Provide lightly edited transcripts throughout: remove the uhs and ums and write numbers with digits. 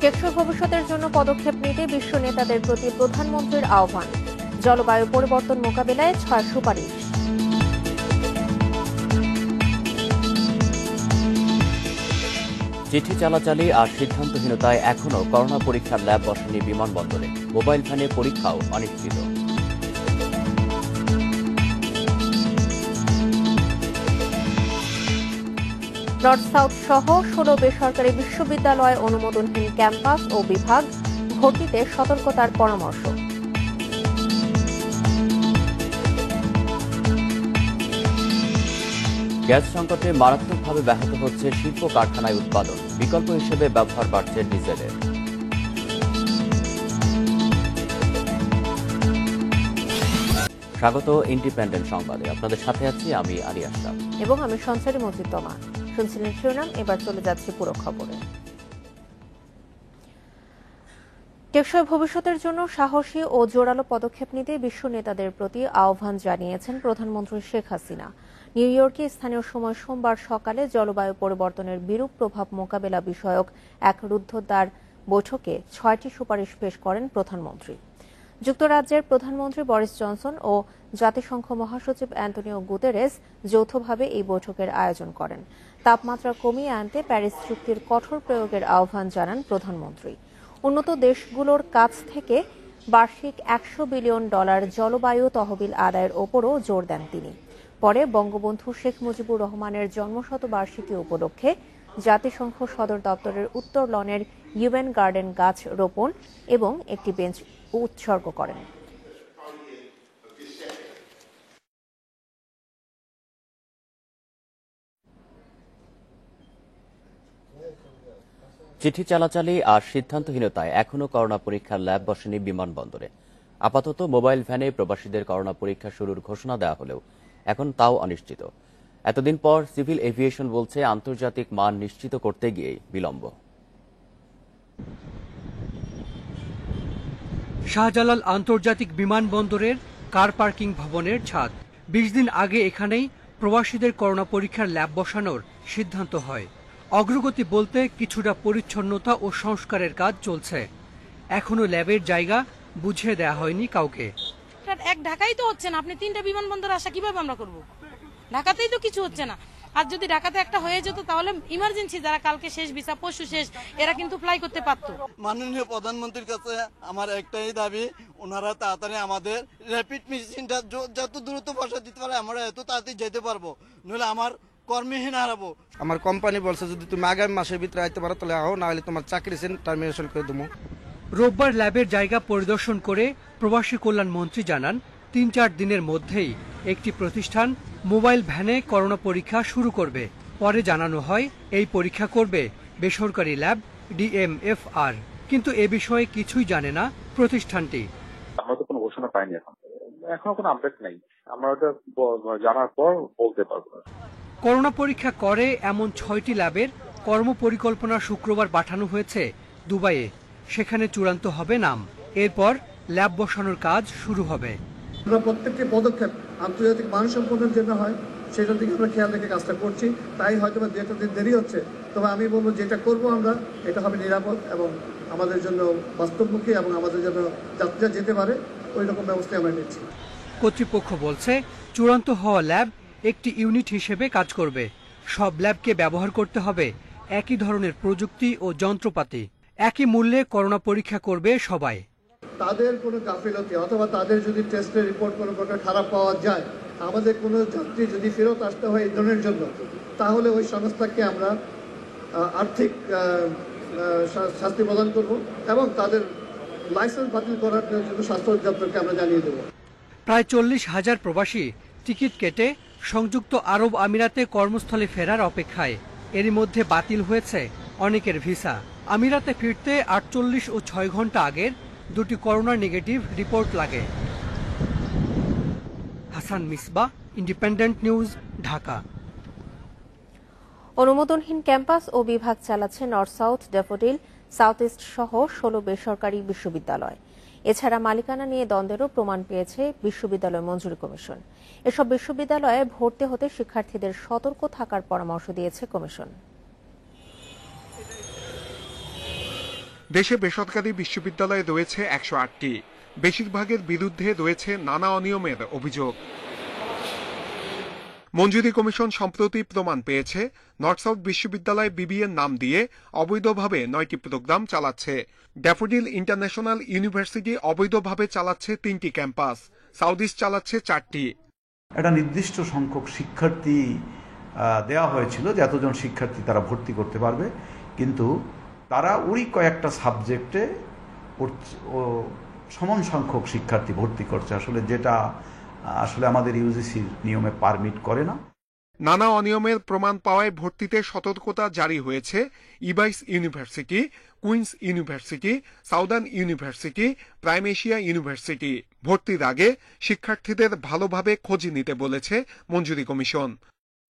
টেকসই ভবিষ্যতের জন্য পদক্ষেপ নিতে বিশ্ব নেতাদের প্রতি প্রধানমন্ত্রীর আহ্বান। জলবায়ু পরিবর্তন মোকাবিলায় 6 সুপারিশ। চিঠি চালাচালি আর সিদ্ধান্তহীনতায় এখনও করোনা পরীক্ষার ল্যাব বসেনি বিমানবন্দরে। মোবাইল ভ্যানে পরীক্ষাও অনিশ্চিত। নর্থ সাউথ সহ 16 বেসরকারি বিশ্ববিদ্যালয় অনুমোদনহীন ক্যাম্পাস ও বিভাগ, ভর্তিতে সতর্কতার পরামর্শ। গ্যাস সংকটে মারাত্মকভাবে ব্যাহত হচ্ছে শিল্প কারখানায় উৎপাদন। বিকল্প হিসেবে ব্যবহার বাড়ছে ডিজেলের। স্বাগত ইন্ডিপেন্ডেন্ট সংবাদে। আপনাদের সাথে আছি আমি আলী আশরাফ এবং আমি সঞ্চারী মজিদমা। শুনছিলেন শিরোনাম, এবার চলে যাচ্ছে পুরো খবরে। টেকসই ভবিষ্যতের জন্য সাহসী ও জোরালো পদক্ষেপ নিতে বিশ্ব নেতাদের প্রতি আহ্বান জানিয়েছেন প্রধানমন্ত্রী শেখ হাসিনা। নিউ ইয়র্কে স্থানীয় সময় সোমবার সকালে জলবায়ু পরিবর্তনের বিরূপ প্রভাব মোকাবেলা বিষয়ক এক রুদ্ধদ্বার বৈঠকে 6টি সুপারিশ পেশ করেন প্রধানমন্ত্রী। যুক্তরাজ্যের প্রধানমন্ত্রী বরিস জনসন ও জাতিসংঘ মহাসচিব অ্যান্টনিও গুতেরেস যৌথভাবে এই বৈঠকের আয়োজন করেন। তাপমাত্রা কমিয়ে আনতে প্যারিস চুক্তির কঠোর প্রয়োগের আহ্বান জানান প্রধানমন্ত্রী। উন্নত দেশগুলোর কাছ থেকে বার্ষিক $100 বিলিয়ন জলবায়ু তহবিল আদায়ের ওপরও জোর দেন তিনি। পরে বঙ্গবন্ধু শেখ মুজিবুর রহমানের জন্মশতবার্ষিকী উপলক্ষে জাতিসংঘ সদর দপ্তরের উত্তর লনের ইউএন গার্ডেন গাছ রোপণ এবং একটি বেঞ্চ উৎসর্গ করেন। চিঠি চালাচালি আর সিদ্ধান্তহীনতায় এখনও করোনা পরীক্ষার ল্যাব বসেনি বিমানবন্দরে। আপাতত মোবাইল ভ্যানে প্রবাসীদের করোনা পরীক্ষা শুরুর ঘোষণা দেওয়া হলেও এখন তাও অনিশ্চিত। এতদিন পর সিভিল এভিয়েশন বলছে আন্তর্জাতিক মান নিশ্চিত করতে গিয়েই বিলম্ব। শাহজালাল আন্তর্জাতিক বিমানবন্দরের কার পার্কিং ভবনের ছাদ। 20 দিন আগে এখানেই প্রবাসীদের করোনা পরীক্ষার ল্যাব বসানোর সিদ্ধান্ত হয়। অগ্রগতি বলতে কিছুটা পরিচ্ছন্নতা ও সংস্কারের কাজ চলছে। এখনো ল্যাবের জায়গা বুঝিয়ে দেওয়া হয়নি কাউকে। এক ঢাকাই তো হচ্ছে না, আপনি 3টা বিমানবন্দর আসা কিভাবে আমরা করব? ঢাকাতেই তো কিছু হচ্ছে না। আর যদি ঢাকাতে একটা হয়ে যেত তাহলে ইমার্জেন্সি যারা কালকে শেষ ভিসা পরশু শেষ এরা কিন্তু ফ্লাই করতে পারতো। মাননীয় প্রধানমন্ত্রীর কাছে আমার একটাই দাবি, ওনারা তাড়াতাড়ি আমাদের র্যাপিড মেশিনটা যত দ্রুত বসা দিতে পারে আমরা এত তাড়াতাড়ি যেতে পারবো, নইলে আমার কর্মহীন হারাবো। আমার কোম্পানি বলছে যদি তুমি আগামী মাসের ভিতরে আইতে পারো তাহলে আও, না হলে তোমার চাকরি টার্মিনেশন করে দেবো। রোববার ল্যাবের জায়গা পরিদর্শন করে প্রবাসী কল্যাণ মন্ত্রী জানান 3-4 দিনের মধ্যেই একটি প্রতিষ্ঠান মোবাইল ভ্যানে করোনা পরীক্ষা শুরু করবে। পরে জানানো হয় এই পরীক্ষা করবে বেসরকারি ল্যাব DMFR, কিন্তু এ বিষয়ে কিছুই জানে না প্রতিষ্ঠানটি। আমরা তো কোনো ঘোষণা পাইনি, এখনো কোনো আপডেট নেই। আমরা ওটা জানার পর বলতে পারবো। করোনা পরীক্ষা করে এমন 6টি ল্যাবের কর্মপরিকল্পনা শুক্রবার পাঠানো হয়েছে দুবাইয়ে। সেখানে চূড়ান্ত হবে নাম। এরপর ল্যাব বসানোর কাজ শুরু হবে। আমরা প্রত্যেকটি পদক্ষেপ আন্তর্জাতিক মানসম্পন্নের জন্য হয়, সেটার দিকে আমরা খেয়াল রেখে কাজটা করছি। তাই হয়তো বা 2-1 দিন দেরি হচ্ছে, তবে আমি বলবো যেটা করবো আমরা এটা হবে নিরাপদ এবং আমাদের জন্য বাস্তবমুখী এবং আমাদের জন্য যাত্রীরা যেতে পারে ওই রকম ব্যবস্থা আমরা নিচ্ছি। কর্তৃপক্ষ বলছে চূড়ান্ত হওয়া ল্যাব একটি ইউনিট হিসেবে কাজ করবে। সব ল্যাবকে ব্যবহার করতে হবে একই ধরনের প্রযুক্তি ও যন্ত্রপাতি। একই মূল্যে করোনা পরীক্ষা করবে সবাই। তাদের কোনো গাফিলতি অথবা তাদের যদি টেস্টের রিপোর্ট কোনো প্রকার খারাপ পাওয়া যায়, আমাদের কোনো যাত্রী যদি ফেরত আসতে হয় এই ধরনের জন্য, তাহলে ওই সংস্থাকে আমরা আর্থিক শাস্তি প্রদান করব এবং তাদের লাইসেন্স বাতিল করার জন্য স্বাস্থ্য অধিদপ্তরকে আমরা জানিয়ে দেব। প্রায় 40,000 প্রবাসী টিকিট কেটে সংযুক্ত আরব আমিরাতে কর্মস্থলে ফেরার অপেক্ষায়। এরই মধ্যে বাতিল হয়েছে অনেকের ভিসা। আমিরাতে ফিরতে 48 ও 6 ঘন্টা আগের 2টি করোনা নেগেটিভ রিপোর্ট লাগে। Hasan Misba, Independent News, Dhaka. অনুমোদনহীন ক্যাম্পাস ও বিভাগ চালাচ্ছে North South, Daffodil, South East সহ 16 বেসরকারি বিশ্ববিদ্যালয়। এছাড়া মালিকানা নিয়ে দ্বন্দ্বেরও প্রমাণ পেয়েছে বিশ্ববিদ্যালয় মঞ্জুরি কমিশন। এসব বিশ্ববিদ্যালয়ে ভর্তি হতে শিক্ষার্থীদের সতর্ক থাকার পরামর্শ দিয়েছে কমিশন। দেশে বেসরকারি বিশ্ববিদ্যালয় রয়েছে 108টি। বেশিরভাগের বিরুদ্ধে রয়েছে নানা অনিয়মের অভিযোগ। মঞ্জুরি কমিশন সম্প্রতি প্রমাণ পেয়েছে নর্থ সাউথ বিশ্ববিদ্যালয় বিবিএর নাম দিয়ে অবৈধভাবে 9টি প্রোগ্রাম চালাচ্ছে। ড্যাফোডিল ইন্টারন্যাশনাল ইউনিভার্সিটি অবৈধভাবে চালাচ্ছে 3টি ক্যাম্পাস, সাউথ ইস্ট চালাচ্ছে 4টি। একটা নির্দিষ্ট সংখ্যক শিক্ষার্থী দেওয়া হয়েছিল যে এতজন শিক্ষার্থী তারা ভর্তি করতে পারবে, কিন্তু তারা ওই কয়েকটা সাবজেক্টে সমান সংখ্যক শিক্ষার্থী ভর্তি করছে, যেটা আসলে আমাদের ইউজিসির নিয়মে পারমিট করে না। নানা অনিয়মের প্রমাণ পাওয়ায় ভর্তিতে সতর্কতা জারি হয়েছে IBAIS University, Queens University, Southern University, Prime Asia University. ভর্তির আগে শিক্ষার্থীদের ভালোভাবে খোঁজ নিতে বলেছে মঞ্জুরি কমিশন।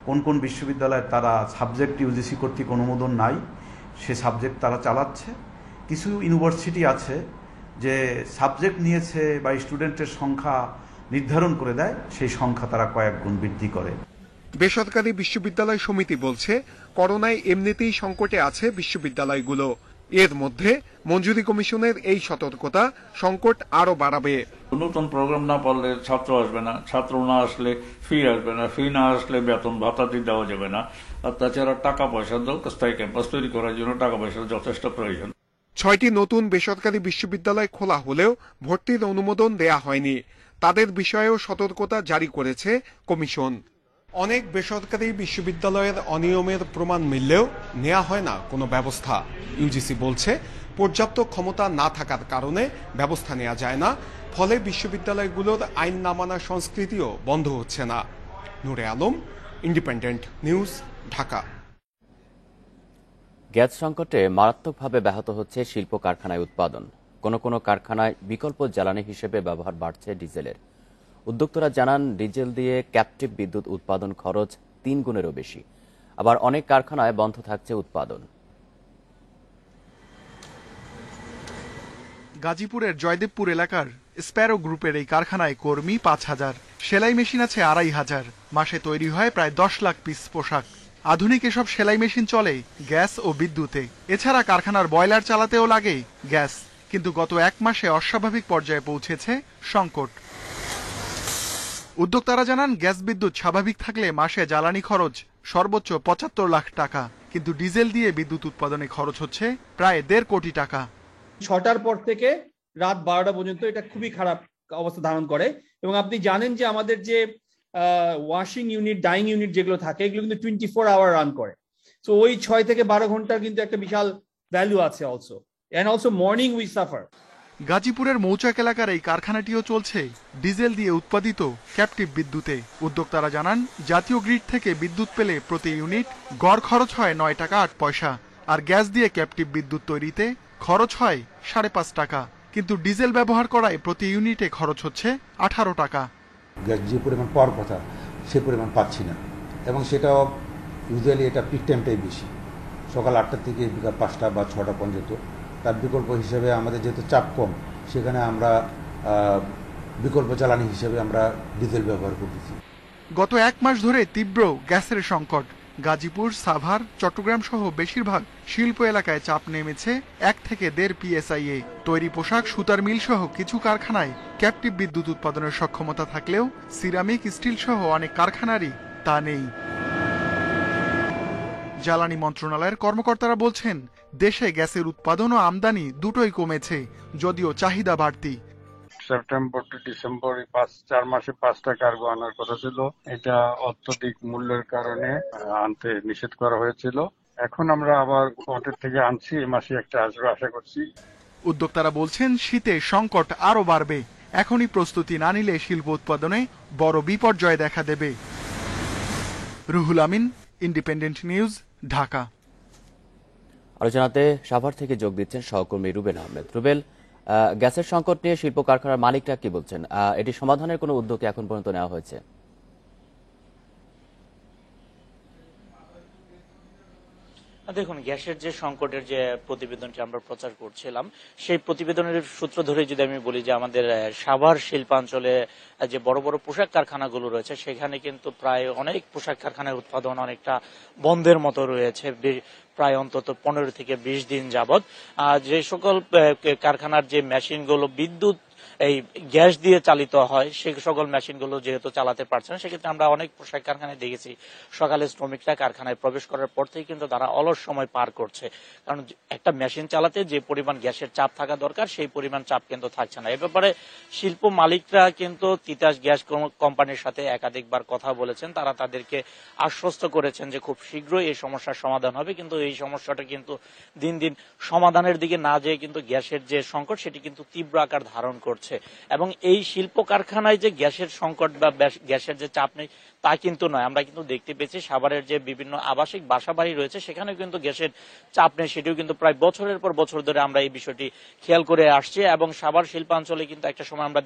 কোন কোন বিশ্ববিদ্যালয়ে তারা সাবজেক্ট ইউজিসি কর্তৃক অনুমোদন নাই সে সাবজেক্ট তারা চালাচ্ছে। কিছু ইউনিভার্সিটি আছে যে সাবজেক্ট নিয়েছে বা স্টুডেন্টের সংখ্যা নির্ধারণ করে দেয়, সেই সংখ্যা তারা কয়েক গুণ বৃদ্ধি করে। বেসরকারি বিশ্ববিদ্যালয় সমিতি বলছে করোনায় এমনিতেই সংকটে আছে বিশ্ববিদ্যালয়গুলো। এর মধ্যে মঞ্জুরি কমিশনের এই সতর্কতা সংকট আরো বাড়াবে। নতুন প্রোগ্রাম না পারলে ছাত্র আসবে না, ছাত্র না আসলে ফি আসবে না, ফি না আসলে বেতন ভাতা দেওয়া যাবে না। আর তাছাড়া টাকা পয়সা স্থায়ী ক্যাম্পাস তৈরি করার জন্য টাকা পয়সার যথেষ্ট প্রয়োজন। 6টি নতুন বেসরকারি বিশ্ববিদ্যালয় খোলা হলেও ভর্তির অনুমোদন দেয়া হয়নি। তাদের বিষয়েও সতর্কতা জারি করেছে কমিশন। অনেক বেসরকারি বিশ্ববিদ্যালয়ের অনিয়মের প্রমাণ মিললেও নেওয়া হয় না কোনো ব্যবস্থা। ইউজিসি বলছে পর্যাপ্ত ক্ষমতা না থাকার কারণে ব্যবস্থা নেওয়া যায় না, ফলে বিশ্ববিদ্যালয়গুলোর আইন না মানার সংস্কৃতিও বন্ধ হচ্ছে না। Nure Alam, Independent News, Dhaka. Gas সংকটে মারাত্মকভাবে ব্যাহত হচ্ছে শিল্প কারখানায় উৎপাদন। কোনো কোনো কারখানায় বিকল্প জ্বালানি হিসেবে ব্যবহার বাড়ছে ডিজেলের। উদ্যোক্তারা জানান, ডিজেল দিয়ে ক্যাপটিভ বিদ্যুৎ উৎপাদন খরচ 3 গুণেরও বেশি। আবার অনেক কারখানায় বন্ধ থাকছে উৎপাদন। গাজীপুরের জয়দেবপুর এলাকার স্প্যারো গ্রুপের এই কারখানায় কর্মী 5000, সেলাই মেশিন আছে 2500। মাসে তৈরি হয় প্রায় 10 লাখ পিস পোশাক। আধুনিক এসব সেলাই মেশিন চলে গ্যাস ও বিদ্যুতে। এছাড়া কারখানার বয়লার চালাতেও লাগে গ্যাস। কিন্তু গত 1 মাসে অস্বাভাবিক পর্যায়ে পৌঁছেছে সংকট। উদ্যোক্তারা জানান, গ্যাস বিদ্যুৎ স্বাভাবিক থাকলে মাসে জ্বালানি খরচ সর্বোচ্চ 75 লাখ টাকা, কিন্তু ডিজেল দিয়ে বিদ্যুৎ উৎপাদনে খরচ হচ্ছে প্রায় 1.5 কোটি টাকা। 6টার পর থেকে রাত 12টা পর্যন্ত এটা খুবই খারাপ অবস্থা ধারণ করে। এবং আপনি জানেন যে আমাদের যে ওয়াশিং ইউনিট, ডাইং ইউনিট যেগুলো থাকে, এগুলো কিন্তু 24 আওয়ার রান করে। সো ওই 6 থেকে 12 ঘন্টার কিন্তু একটা বিশাল ভ্যালু আছে also, and also morning we suffer. গাজীপুরের মৌচাক এলাকার এই কারখানাটিও চলছে ডিজেল দিয়ে উৎপাদিত ক্যাপটিভ বিদ্যুতে। উদ্যোক্তারা জানান, জাতীয় গ্রিড থেকে বিদ্যুৎ পেলে প্রতি ইউনিট গড় খরচ হয় 9 টাকা 8 পয়সা, আর গ্যাস দিয়ে ক্যাপটিভ বিদ্যুৎ তৈরিতে খরচ হয় 5.5 টাকা। কিন্তু ডিজেল ব্যবহার করায় প্রতি ইউনিটে খরচ হচ্ছে 18 টাকা। গ্যাস যে পরিমাণ পাওয়ার কথা সে পরিমাণ পাচ্ছি না, এবং সেটাও ইউজুয়ালি এটা পিক টাইমটাই বেশি, সকাল 8টা থেকে বিকাল 5টা বা 6টা পর্যন্ত। তার বিকল্প হিসেবে আমাদের যেহেতু চাপ কম, সেখানে আমরা বিকল্প জ্বালানি হিসেবে আমরা ডিজেল ব্যবহার করতেছি। গত 1 মাস ধরে তীব্র গ্যাসের সংকট। গাজীপুর, সাভার, চট্টগ্রাম সহ বেশিরভাগ শিল্প এলাকায় চাপ নেমেছে 1 থেকে 1.5 PSI-এ। তৈরি পোশাক, সুতার মিল সহ কিছু কারখানায় ক্যাপটিভ বিদ্যুৎ উৎপাদনের সক্ষমতা থাকলেও সিরামিক, স্টিল সহ অনেক কারখানারই তা নেই। জ্বালানি মন্ত্রণালয়ের কর্মকর্তারা বলছেন, দেশে গ্যাসের উৎপাদন ও আমদানি দুটোই কমেছে, যদিও চাহিদা বাড়তি। সেপ্টেম্বর টু ডিসেম্বর 4 মাসে 5টা কার্গো আনার কথা ছিল। এটা অত্যধিক মূল্যের কারণে আনতে নিষেধ করা হয়েছিল। এখন আমরা আবার কোর্টের থেকে আনছি, এই মাসে একটা আসবে আশা করছি। উদ্যোক্তারা বলছেন, শীতে সংকট আরো বাড়বে। এখনই প্রস্তুতি না নিলে শিল্প উৎপাদনে বড় বিপর্যয় দেখা দেবে। Ruhul Amin, independent News, Dhaka. আলোচনাতে সাভার থেকে যোগ দিচ্ছেন সহকর্মী রুবেল আহমেদ। রুবেল, গ্যাসের সংকট নিয়ে শিল্প কারখানার মালিকরা কি বলছেন? এটি সমাধানের কোনো উদ্যোগ এখন পর্যন্ত নেওয়া হয়েছে? দেখুন, গ্যাসের যে সংকটের যে প্রতিবেদনটি আমরা প্রচার করছিলাম, সেই প্রতিবেদনের সূত্র ধরে যদি আমি বলি যে আমাদের সাভার শিল্পাঞ্চলে যে বড় বড় পোশাক কারখানাগুলো রয়েছে, সেখানে কিন্তু প্রায় অনেক পোশাক কারখানার উৎপাদন অনেকটা বন্ধের মতো রয়েছে। প্রায় অন্তত 15 থেকে 20 দিন যাবত। যে সকল কারখানার যে মেশিনগুলো বিদ্যুৎ এই গ্যাস দিয়ে চালিত হয় সেই সকল মেশিনগুলো যেহেতু চালাতে পারছে না, সেক্ষেত্রে আমরা অনেক পোশাক কারখানায় দেখেছি সকালে শ্রমিকরা কারখানায় প্রবেশ করার পর থেকে কিন্তু তারা অলস সময় পার করছে, কারণ একটা মেশিন চালাতে যে পরিমাণ গ্যাসের চাপ থাকা দরকার সেই পরিমাণ চাপ কিন্তু থাকছে না। এ ব্যাপারে শিল্প মালিকরা কিন্তু তিতাস গ্যাস কোম্পানির সাথে একাধিকবার কথা বলেছেন, তারা তাদেরকে আশ্বস্ত করেছেন যে খুব শীঘ্রই এই সমস্যার সমাধান হবে, কিন্তু এই সমস্যাটা কিন্তু দিন দিন সমাধানের দিকে না যেয়ে কিন্তু গ্যাসের যে সংকট সেটি কিন্তু তীব্র আকার ধারণ করছে। এবং এই শিল্প কারখানায় যে গ্যাসের সংকট বা গ্যাসের যে চাপ নেই তা কিন্তু নয়, আমরা কিন্তু দেখতে পেয়েছি সাভারের যে বিভিন্ন আবাসিক বাসাবাড়ি রয়েছে সেখানেও কিন্তু গ্যাসের চাপ নেই, সেটিও কিন্তু প্রায় বছরের পর বছর ধরে আমরা এই বিষয়টি খেয়াল করে আসছি। এবং সাভার শিল্পাঞ্চলে কিন্তু একটা সময় আমরা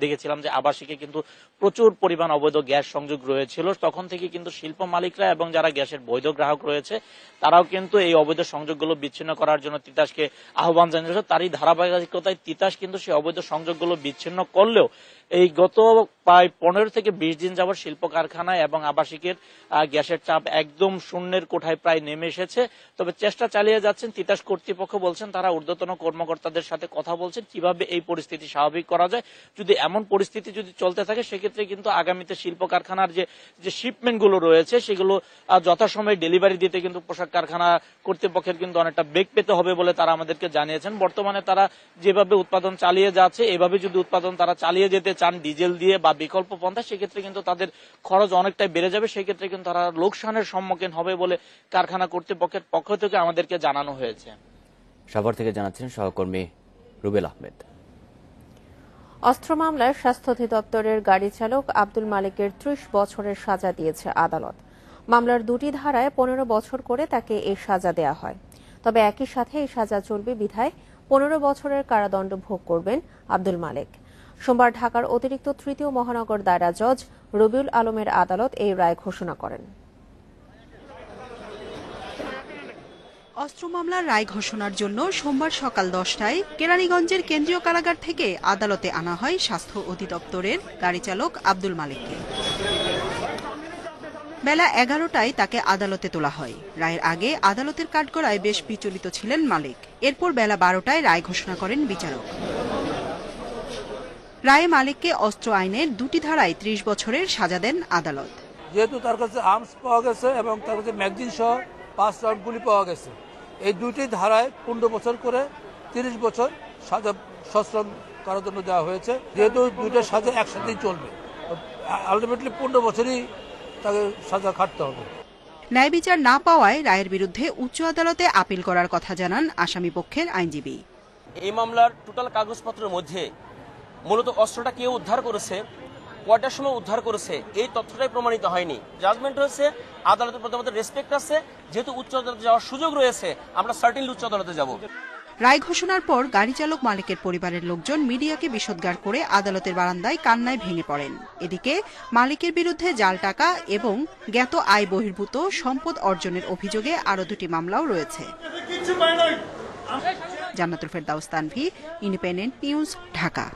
দেখেছিলাম যে আবাসিকে কিন্তু প্রচুর পরিমাণ অবৈধ গ্যাস সংযোগ রয়েছিল, তখন থেকে কিন্তু শিল্প মালিকরা এবং যারা গ্যাসের বৈধ গ্রাহক রয়েছে তারাও কিন্তু এই অবৈধ সংযোগগুলো বিচ্ছিন্ন করার জন্য তিতাসকে আহ্বান জানিয়েছে। তারই ধারাবাহিকতায় তিতাস কিন্তু সেই অবৈধ সংযোগগুলো বিচ্ছিন্ন করলেও এই গত প্রায় 15 থেকে 20 দিন যাবত শিল্প কারখানায় এবং আবাসিকের গ্যাসের চাপ একদম শূন্যের কোঠায় প্রায় নেমে এসেছে। তবে চেষ্টা চালিয়ে যাচ্ছেন তিতাস কর্তৃপক্ষ, বলছেন তারা ঊর্ধ্বতন কর্মকর্তাদের সাথে কথা বলছেন কিভাবে এই পরিস্থিতি স্বাভাবিক করা যায়। যদি এমন পরিস্থিতি যদি চলতে থাকে সেক্ষেত্রে কিন্তু আগামীতে শিল্প কারখানার যে শিপমেন্ট গুলো রয়েছে সেগুলো যথাসময়ে ডেলিভারি দিতে কিন্তু পোশাক কারখানা কর্তৃপক্ষের কিন্তু অনেকটা বেগ পেতে হবে বলে তারা আমাদেরকে জানিয়েছেন। বর্তমানে তারা যেভাবে উৎপাদন চালিয়ে যাচ্ছে এভাবে যদি উৎপাদন তারা চালিয়ে যেতে চান ডিজেল দিয়ে বা বিকল্প পন্থা, সেক্ষেত্রে কিন্তু তাদের খরচ অনেকটাই বেড়ে যাবে, সেক্ষেত্রে কিন্তু তারা লোকসানের সম্মুখীন হবে বলে কারখানা কর্তৃপক্ষের পক্ষ থেকে আমাদেরকে জানানো হয়েছে। সাভার থেকে জানাচ্ছেন সহকর্মী রুবেল আহমেদ। অস্ত্র মামলায় স্বাস্থ্য অধিদপ্তরের গাড়ি চালক আব্দুল মালিকের 30 বছরের সাজা দিয়েছে আদালত। মামলার 2টি ধারায় 15 বছর করে তাকে এই সাজা দেয়া হয়। তবে একই সাথে এই সাজা চলবে বিধায় 15 বছরের কারাদণ্ড ভোগ করবেন আব্দুল মালিক। সোমবার ঢাকার অতিরিক্ত তৃতীয় মহানগর দায়রা জজ রবিউল আলমের আদালত এই রায় ঘোষণা করেন। অস্ত্র মামলার রায় ঘোষণার জন্য সোমবার সকাল 10টায় কেরানীগঞ্জের কেন্দ্রীয় কারাগার থেকে আদালতে আনা হয় স্বাস্থ্য অধিদপ্তরের গাড়ি চালক আব্দুল মালিককে। বেলা 11টায় তাকে আদালতে তোলা হয়। রায়ের আগে আদালতের কাঠগড়ায় বেশ বিচলিত ছিলেন মালিক। এরপর বেলা 12টায় রায় ঘোষণা করেন বিচারক। রায়ে মালিককে অস্ত্র আইনের 2টি ধারায় 30 বছরের সাজা দেন আদালত। যেহেতু তার কাছে আর্মস পাওয়া গেছে এবং তার কাছে ম্যাগজিন সহ 5 রাউন্ড গুলি পাওয়া গেছে, এই 2টি ধারায় 15 বছর করে 30 বছর সাজা সশ্রম কারাদণ্ড দেওয়া হয়েছে। যেহেতু 2টা সাজা একসাথেই চলবে, আলটিমেটলি 15 বছরই তাকে সাজা খাটতে হবে। ন্যায় বিচার না পাওয়ায় রায়ের বিরুদ্ধে উচ্চ আদালতে আপিল করার কথা জানান আসামি পক্ষের আইনজীবী। এই মামলার টোটাল কাগজপত্রের মধ্যে মূলত অস্ত্রটা কে উদ্ধার করেছে, কয়টার সময় উদ্ধার করেছে এই তথ্যটাই প্রমাণিত হয়নি। জাজমেন্ট হয়েছে, আদালতের প্রতি আমাদের রেসপেক্ট আছে, যেহেতু উচ্চ আদালতে যাওয়ার সুযোগ রয়েছে আমরা সার্টেনলি উচ্চ আদালতে যাব। রায় ঘোষণার পর গাড়ি চালক মালিকের পরিবারের লোকজন মিডিয়াকে বিষোদ্গার করে আদালতের বারান্দায় কান্নায় ভেঙে পড়েন। এদিকে মালিকের বিরুদ্ধে জাল টাকা এবং জ্ঞাত আয় বহির্ভূত সম্পদ অর্জনের অভিযোগে আরও 2টি মামলাও রয়েছে। জান্নাতুল ফেরদাউস Tanvi, independent News, Dhaka.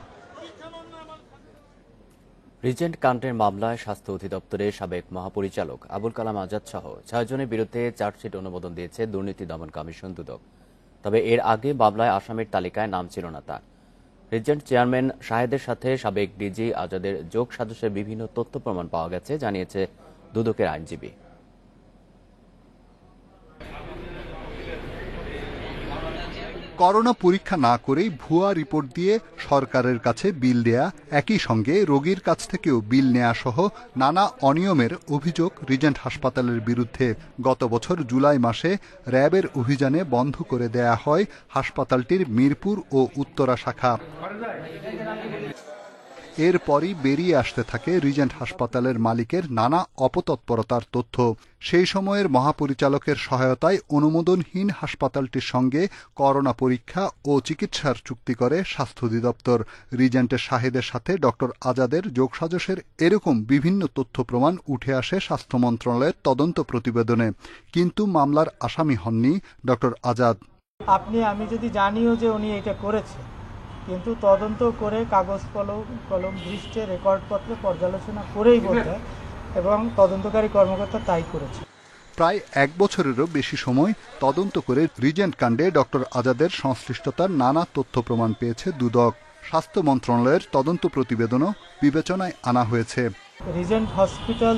Regent কাণ্ডের মামলায় স্বাস্থ্য অধিদপ্তরের সাবেক মহাপরিচালক আবুল কালাম আজাদ সহ 6 জনের বিরুদ্ধে চার্জশিট অনুমোদন দিয়েছে দুর্নীতি দমন কমিশন দুদক। তবে এর আগে মামলায় আসামির তালিকায় নাম ছিল না তার। রিজেন্ট চেয়ারম্যান শাহেদের সাথে সাবেক ডিজি আজাদের যোগ সাজসের বিভিন্ন তথ্য প্রমাণ পাওয়া গেছে, জানিয়েছে দুদকের আইনজীবী। করোনা পরীক্ষা না করেই ভুয়া রিপোর্ট দিয়ে সরকারের কাছে বিল দেয়া, একই সঙ্গে রোগীর কাছ থেকেও বিল নেয়া সহ নানা অনিয়মের অভিযোগ রিজেন্ট হাসপাতালের বিরুদ্ধে। গত বছর জুলাই মাসে র্যাবের অভিযানে বন্ধ করে দেয়া হয় হাসপাতালটির মিরপুর ও উত্তরা শাখা। এরপরই বেরিয়ে আসতে থাকে রিজেন্ট হাসপাতালের মালিকের নানা অপতৎপরতার তথ্য। সেই সময়ের মহাপরিচালকের সহায়তায় অনুমোদনহীন হাসপাতালটির সঙ্গে করোনা পরীক্ষা ও চিকিৎসার চুক্তি করে স্বাস্থ্য অধিদপ্তর। রিজেন্টের শাহেদের সাথে ডক্টর আজাদের যোগসাজশের এরকম বিভিন্ন তথ্য প্রমাণ উঠে আসে স্বাস্থ্য মন্ত্রণালয়ের তদন্ত প্রতিবেদনে। কিন্তু মামলার আসামি হননি ডক্টর আজাদ। আমি যদি জানিও যে উনি এটা করেছে, কিন্তু তদন্ত করে কাগজ কলম দৃষ্টে রেকর্ডপত্রে পর্যালোচনা করেই বলতে এবং তদন্তকারী কর্মকর্তা তাই করেছে। প্রায় 1 বছরেরও বেশি সময় তদন্ত করে রিজেন্ট কাণ্ডে ডক্টর আজাদের সংশ্লিষ্টতার নানা তথ্য প্রমাণ পেয়েছে দুদক। স্বাস্থ্য মন্ত্রণালয়ের তদন্ত প্রতিবেদনও বিবেচনায় আনা হয়েছে। রিজেন্ট হসপিটাল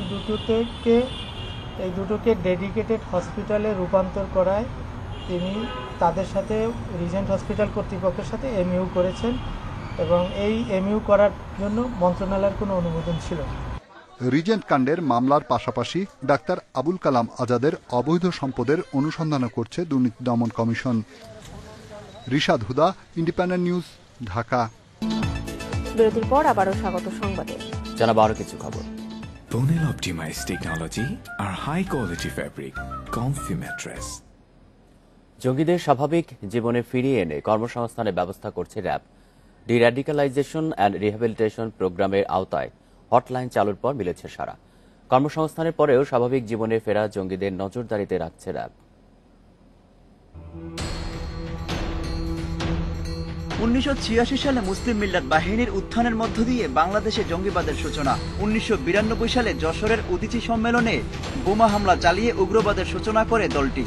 দুটোকে ডেডিকেটেড হসপিটালে রূপান্তর করায় তিনি তাদের সাথে রিজেন্ট হসপিটাল কর্তৃপক্ষের সাথে এমইউ করেছেন এবং এই এমইউ করার জন্য মন্ত্রণালয়ের কোনো অনুমোদন ছিল না। রিজেন্ট কাণ্ডের মামলার পাশাপাশি ডাক্তার আবুল কালাম আজাদের অবৈধ সম্পদের অনুসন্ধানও করছে দুর্নীতি দমন কমিশন। রিশাদ হুদা, ইন্ডিপেন্ডেন্ট নিউজ, ঢাকা। বিরতির পর আবারও স্বাগত সংবাদে। জানাবো আরো কিছু খবর। Bonel optimized technology আর high quality fabric comfy mattress. জঙ্গিদের স্বাভাবিক জীবনে ফিরিয়ে এনে কর্মসংস্থানের ব্যবস্থা করছে র্যাব। ডিরাডিক্যালাইজেশন অ্যান্ড রিহ্যাবিলিটেশন প্রোগ্রামের আওতায় হটলাইন চালুর পর মিলেছে সাড়া। কর্মসংস্থানের পরেও স্বাভাবিক জীবনে ফেরা জঙ্গিদের নজরদারিতে রাখছে র্যাব। 1986 সালে মুসলিম মিল্লাত বাহিনীর উত্থানের মধ্য দিয়ে বাংলাদেশে জঙ্গিবাদের সূচনা। 1992 সালে যশোরের উদীচী সম্মেলনে বোমা হামলা চালিয়ে উগ্রবাদের সূচনা করে দলটি।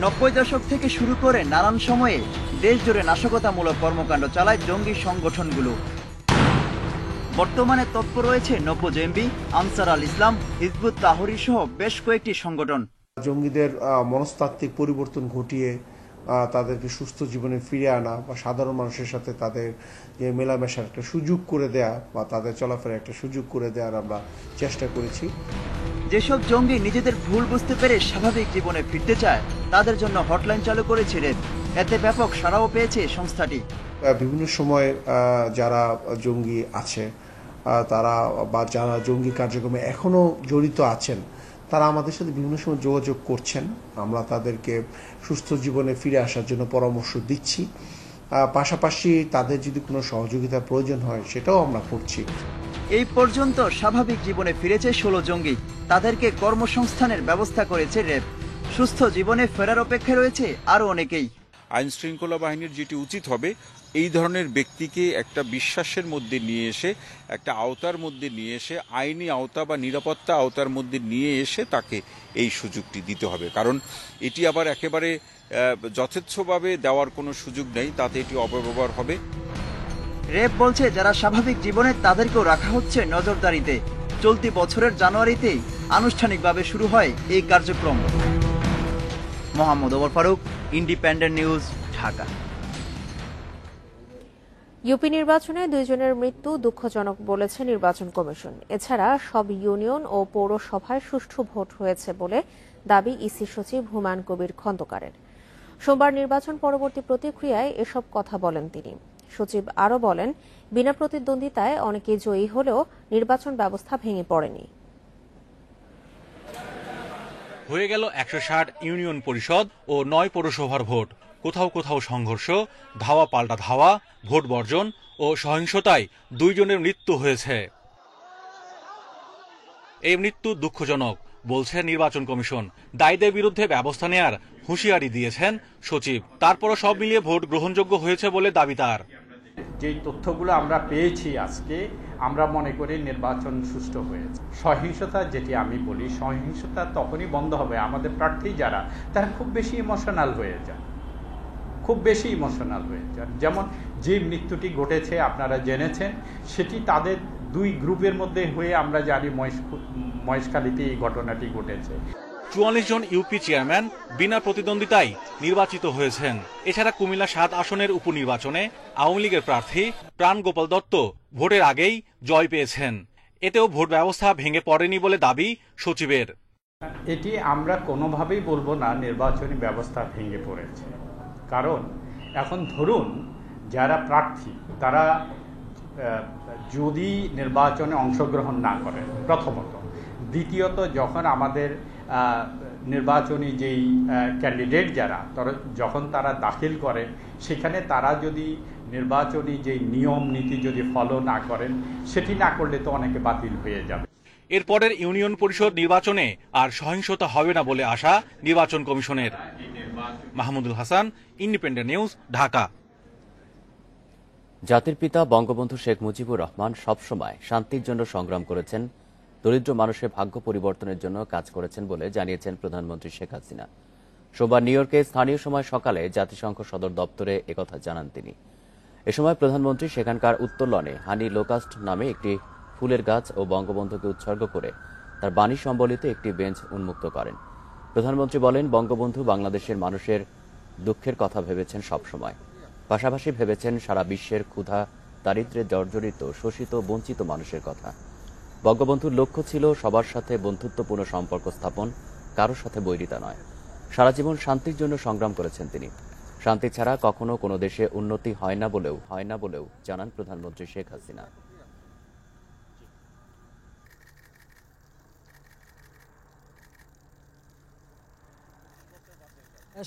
90 দশক থেকে শুরু করে নানান সময়ে দেশজুড়ে নাশকতামূলক কর্মকাণ্ড চালায় জঙ্গি সংগঠনগুলো। বর্তমানে তৎপর রয়েছে নব্য-জেএমবি, আনসার আল ইসলাম, হিজবুত তাহরীর সহ বেশ কয়েকটি সংগঠন। জঙ্গিদের মনস্তাত্ত্বিক পরিবর্তন ঘটিয়ে তাদেরকে সুস্থ জীবনে ফিরে আনা বা সাধারণ মানুষের সাথে তাদের যে মেলামেশার একটা সুযোগ করে দেয়া বা তাদের চলাফেরার একটা সুযোগ করে দেওয়ার আমরা চেষ্টা করেছি। যেসব জঙ্গি নিজেদের ভুল বুঝতে পেরে স্বাভাবিক জীবনে ফিরতে চায় তাদের জন্য হটলাইন চালু করেছে র্যাব। এতে ব্যাপক সাড়াও পেয়েছে সংস্থাটি। বিভিন্ন সময় যারা জঙ্গি আছে তারা বা যারা জঙ্গি কার্যক্রমে এখনো জড়িত আছেন তারা আমাদের সাথে বিভিন্ন সময় যোগাযোগ করছেন। আমরা তাদেরকে সুস্থ জীবনে ফিরে আসার জন্য পরামর্শ দিচ্ছি। পাশাপাশি তাদের যদি কোনো সহযোগিতার প্রয়োজন হয় সেটাও আমরা করছি। এই পর্যন্ত স্বাভাবিক জীবনে ফিরেছে 16 জঙ্গি। তাদেরকে কর্মসংস্থানের ব্যবস্থা করেছে র্যাব। সুস্থ জীবনে ফেরার অপেক্ষায় রয়েছে আরও অনেকেই। আইন শৃঙ্খলা বাহিনীর যেটি উচিত হবে এই ধরনের ব্যক্তিকে একটা বিশ্বাসের মধ্যে নিয়ে এসে একটা আওতার মধ্যে নিয়ে এসে আইনি আওতা বা নিরাপত্তা আওতার মধ্যে নিয়ে এসে তাকে এই সুযোগটি দিতে হবে। কারণ এটি আবার একেবারে যথেচ্ছভাবে দেওয়ার কোনো সুযোগ নেই, তাতে এটি অপব্যবহার হবে। র্যাব বলছে যারা স্বাভাবিক জীবনে তাদেরকেও রাখা হচ্ছে নজরদারিতে। চলতি বছরের জানুয়ারিতেই আনুষ্ঠানিকভাবে শুরু হয় এই কার্যক্রম। Mohammad Omar Faruk, Independent News, Dhaka. UP নির্বাচনে 2 জনের মৃত্যু দুঃখজনক বলেছে নির্বাচন কমিশন। এছাড়া সব ইউনিয়ন ও পৌরসভায় সুষ্ঠু ভোট হয়েছে বলে দাবি ইসি সচিব হুমায়ুন কবির খন্দকারের। সোমবার নির্বাচন পরবর্তী প্রতিক্রিয়ায় এসব কথা বলেন তিনি। সচিব আরও বলেন, বিনা প্রতিদ্বন্দ্বিতায় অনেকে জয়ী হলেও নির্বাচন ব্যবস্থা ভেঙে পড়েনি। হয়ে গেল 160 ইউনিয়ন পরিষদ ও 9 পৌরসভার ভোট। কোথাও কোথাও সংঘর্ষ, ধাওয়া পাল্টা ধাওয়া, ভোট বর্জন ও সহিংসতায় 2 জনের মৃত্যু হয়েছে। এই মৃত্যু দুঃখজনক বলছে নির্বাচন কমিশন। দায়ীদের বিরুদ্ধে ব্যবস্থা নেয়ার হুঁশিয়ারি দিয়েছেন সচিব। তারপরও সব মিলিয়ে ভোট গ্রহণযোগ্য হয়েছে বলে দাবি তার। যেই তথ্যগুলো আমরা পেয়েছি আজকে, আমরা মনে করি নির্বাচন সুষ্ঠু হয়েছে। সহিংসতা, যেটি আমি বলি, সহিংসতা তখনই বন্ধ হবে আমাদের প্রার্থী যারা তারা খুব বেশি ইমোশনাল হয়ে যান, যেমন যে মৃত্যুটি ঘটেছে আপনারা জেনেছেন, সেটি তাদের 2 গ্রুপের মধ্যে হয়ে আমরা জানি মহেশখালীতে এই ঘটনাটি ঘটেছে। 44 জন ইউপি চেয়ারম্যান বিনা প্রতিদ্বন্দ্বিতায় নির্বাচিত হয়েছেন। এছাড়া কুমিল্লা 7 আসনের উপনির্বাচনে আওয়ামী লীগের প্রার্থী প্রাণ গোপাল দত্ত ভোটের আগেই জয় পেয়েছেন। এতেও ভোট ব্যবস্থা ভেঙে পড়েনি বলে দাবি সচিবের। এটি আমরা কোনোভাবেই বলবো না নির্বাচনী ব্যবস্থা ভেঙে পড়েছে। কারণ এখন ধরুন যারা প্রার্থী তারা যদি নির্বাচনে অংশগ্রহণ না করে, প্রথমত। দ্বিতীয়ত, যখন আমাদের নির্বাচনী যেই ক্যান্ডিডেট যারা যখন তারা দাখিল করে, সেখানে তারা যদি নির্বাচনী যেই নিয়ম নীতি যদি ফলো না করেন, সেটি না করলে তো অনেকে বাতিল হয়ে যাবে। এরপরের ইউনিয়ন পরিষদ নির্বাচনে আর সহিংসতা হবে না বলে আশা নির্বাচন কমিশনের। Mahmudul Hasan, independent News, Dhaka. জাতির পিতা বঙ্গবন্ধু শেখ মুজিবুর রহমান সবসময় শান্তির জন্য সংগ্রাম করেছেন, দরিদ্র মানুষের ভাগ্য পরিবর্তনের জন্য কাজ করেছেন বলে জানিয়েছেন প্রধানমন্ত্রী শেখ হাসিনা। সোমবার নিউ ইয়র্কে স্থানীয় সময় সকালে জাতিসংঘ সদর দপ্তরে একথা জানান তিনি। এ সময় প্রধানমন্ত্রী সেখানকার উত্তোলনে হানি লোকাস্ট নামে একটি ফুলের গাছ ও বঙ্গবন্ধুকে উৎসর্গ করে তার বাণী সম্বলিত একটি বেঞ্চ উন্মুক্ত করেন। প্রধানমন্ত্রী বলেন, বঙ্গবন্ধু বাংলাদেশের মানুষের দুঃখের কথা ভেবেছেন সবসময়, পাশাপাশি ভেবেছেন সারা বিশ্বের ক্ষুধা, দারিদ্র্যে জর্জরিত, শোষিত, বঞ্চিত মানুষের কথা। বঙ্গবন্ধুর লক্ষ্য ছিল সবার সাথে বন্ধুত্বপূর্ণ সম্পর্ক স্থাপন, কারোর সাথে বৈরিতা নয়। সারা জীবন শান্তির জন্য সংগ্রাম করেছেন তিনি। শান্তি ছাড়া কখনো কোনো দেশে উন্নতি হয় না বলেও জানান প্রধানমন্ত্রী শেখ হাসিনা।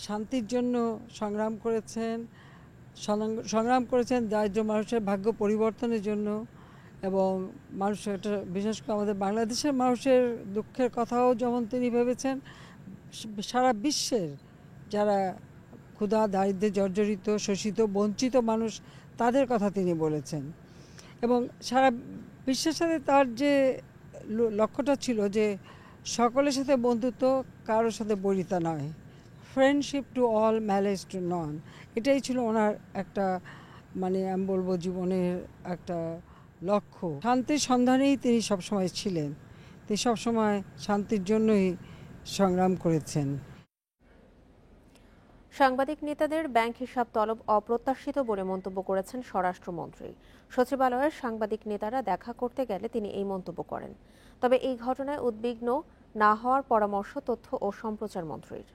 শান্তির জন্য সংগ্রাম করেছেন দারিদ্র মানুষের ভাগ্য পরিবর্তনের জন্য, এবং মানুষের বিশেষ করে আমাদের বাংলাদেশের মানুষের দুঃখের কথাও যেমন তিনি ভেবেছেন, সারা বিশ্বের যারা ক্ষুধা, দারিদ্র্যে জর্জরিত, শোষিত, বঞ্চিত মানুষ, তাদের কথা তিনি বলেছেন। এবং সারা বিশ্বের সাথে তার যে লক্ষ্যটা ছিল যে সকলের সাথে বন্ধুত্ব, কারোর সাথে বৈরিতা নয়, friendship to all, malice to none, এটাই ছিল ওনার একটা আমি বলবো জীবনের একটা লক্ষ্য। শান্তির সন্ধানেই তিনি সবসময় ছিলেন, তিনি সবসময় শান্তির জন্যই সংগ্রাম করেছেন। সাংবাদিক নেতাদের ব্যাংক হিসাব তলব অপ্রত্যাশিত বলে মন্তব্য করেছেন স্বরাষ্ট্রমন্ত্রী। সচিবালয়ের সাংবাদিক নেতারা দেখা করতে গেলে তিনি এই মন্তব্য করেন। তবে এই ঘটনায় উদ্বিগ্ন না হওয়ার পরামর্শ তথ্য ও সম্প্রচার মন্ত্রীর।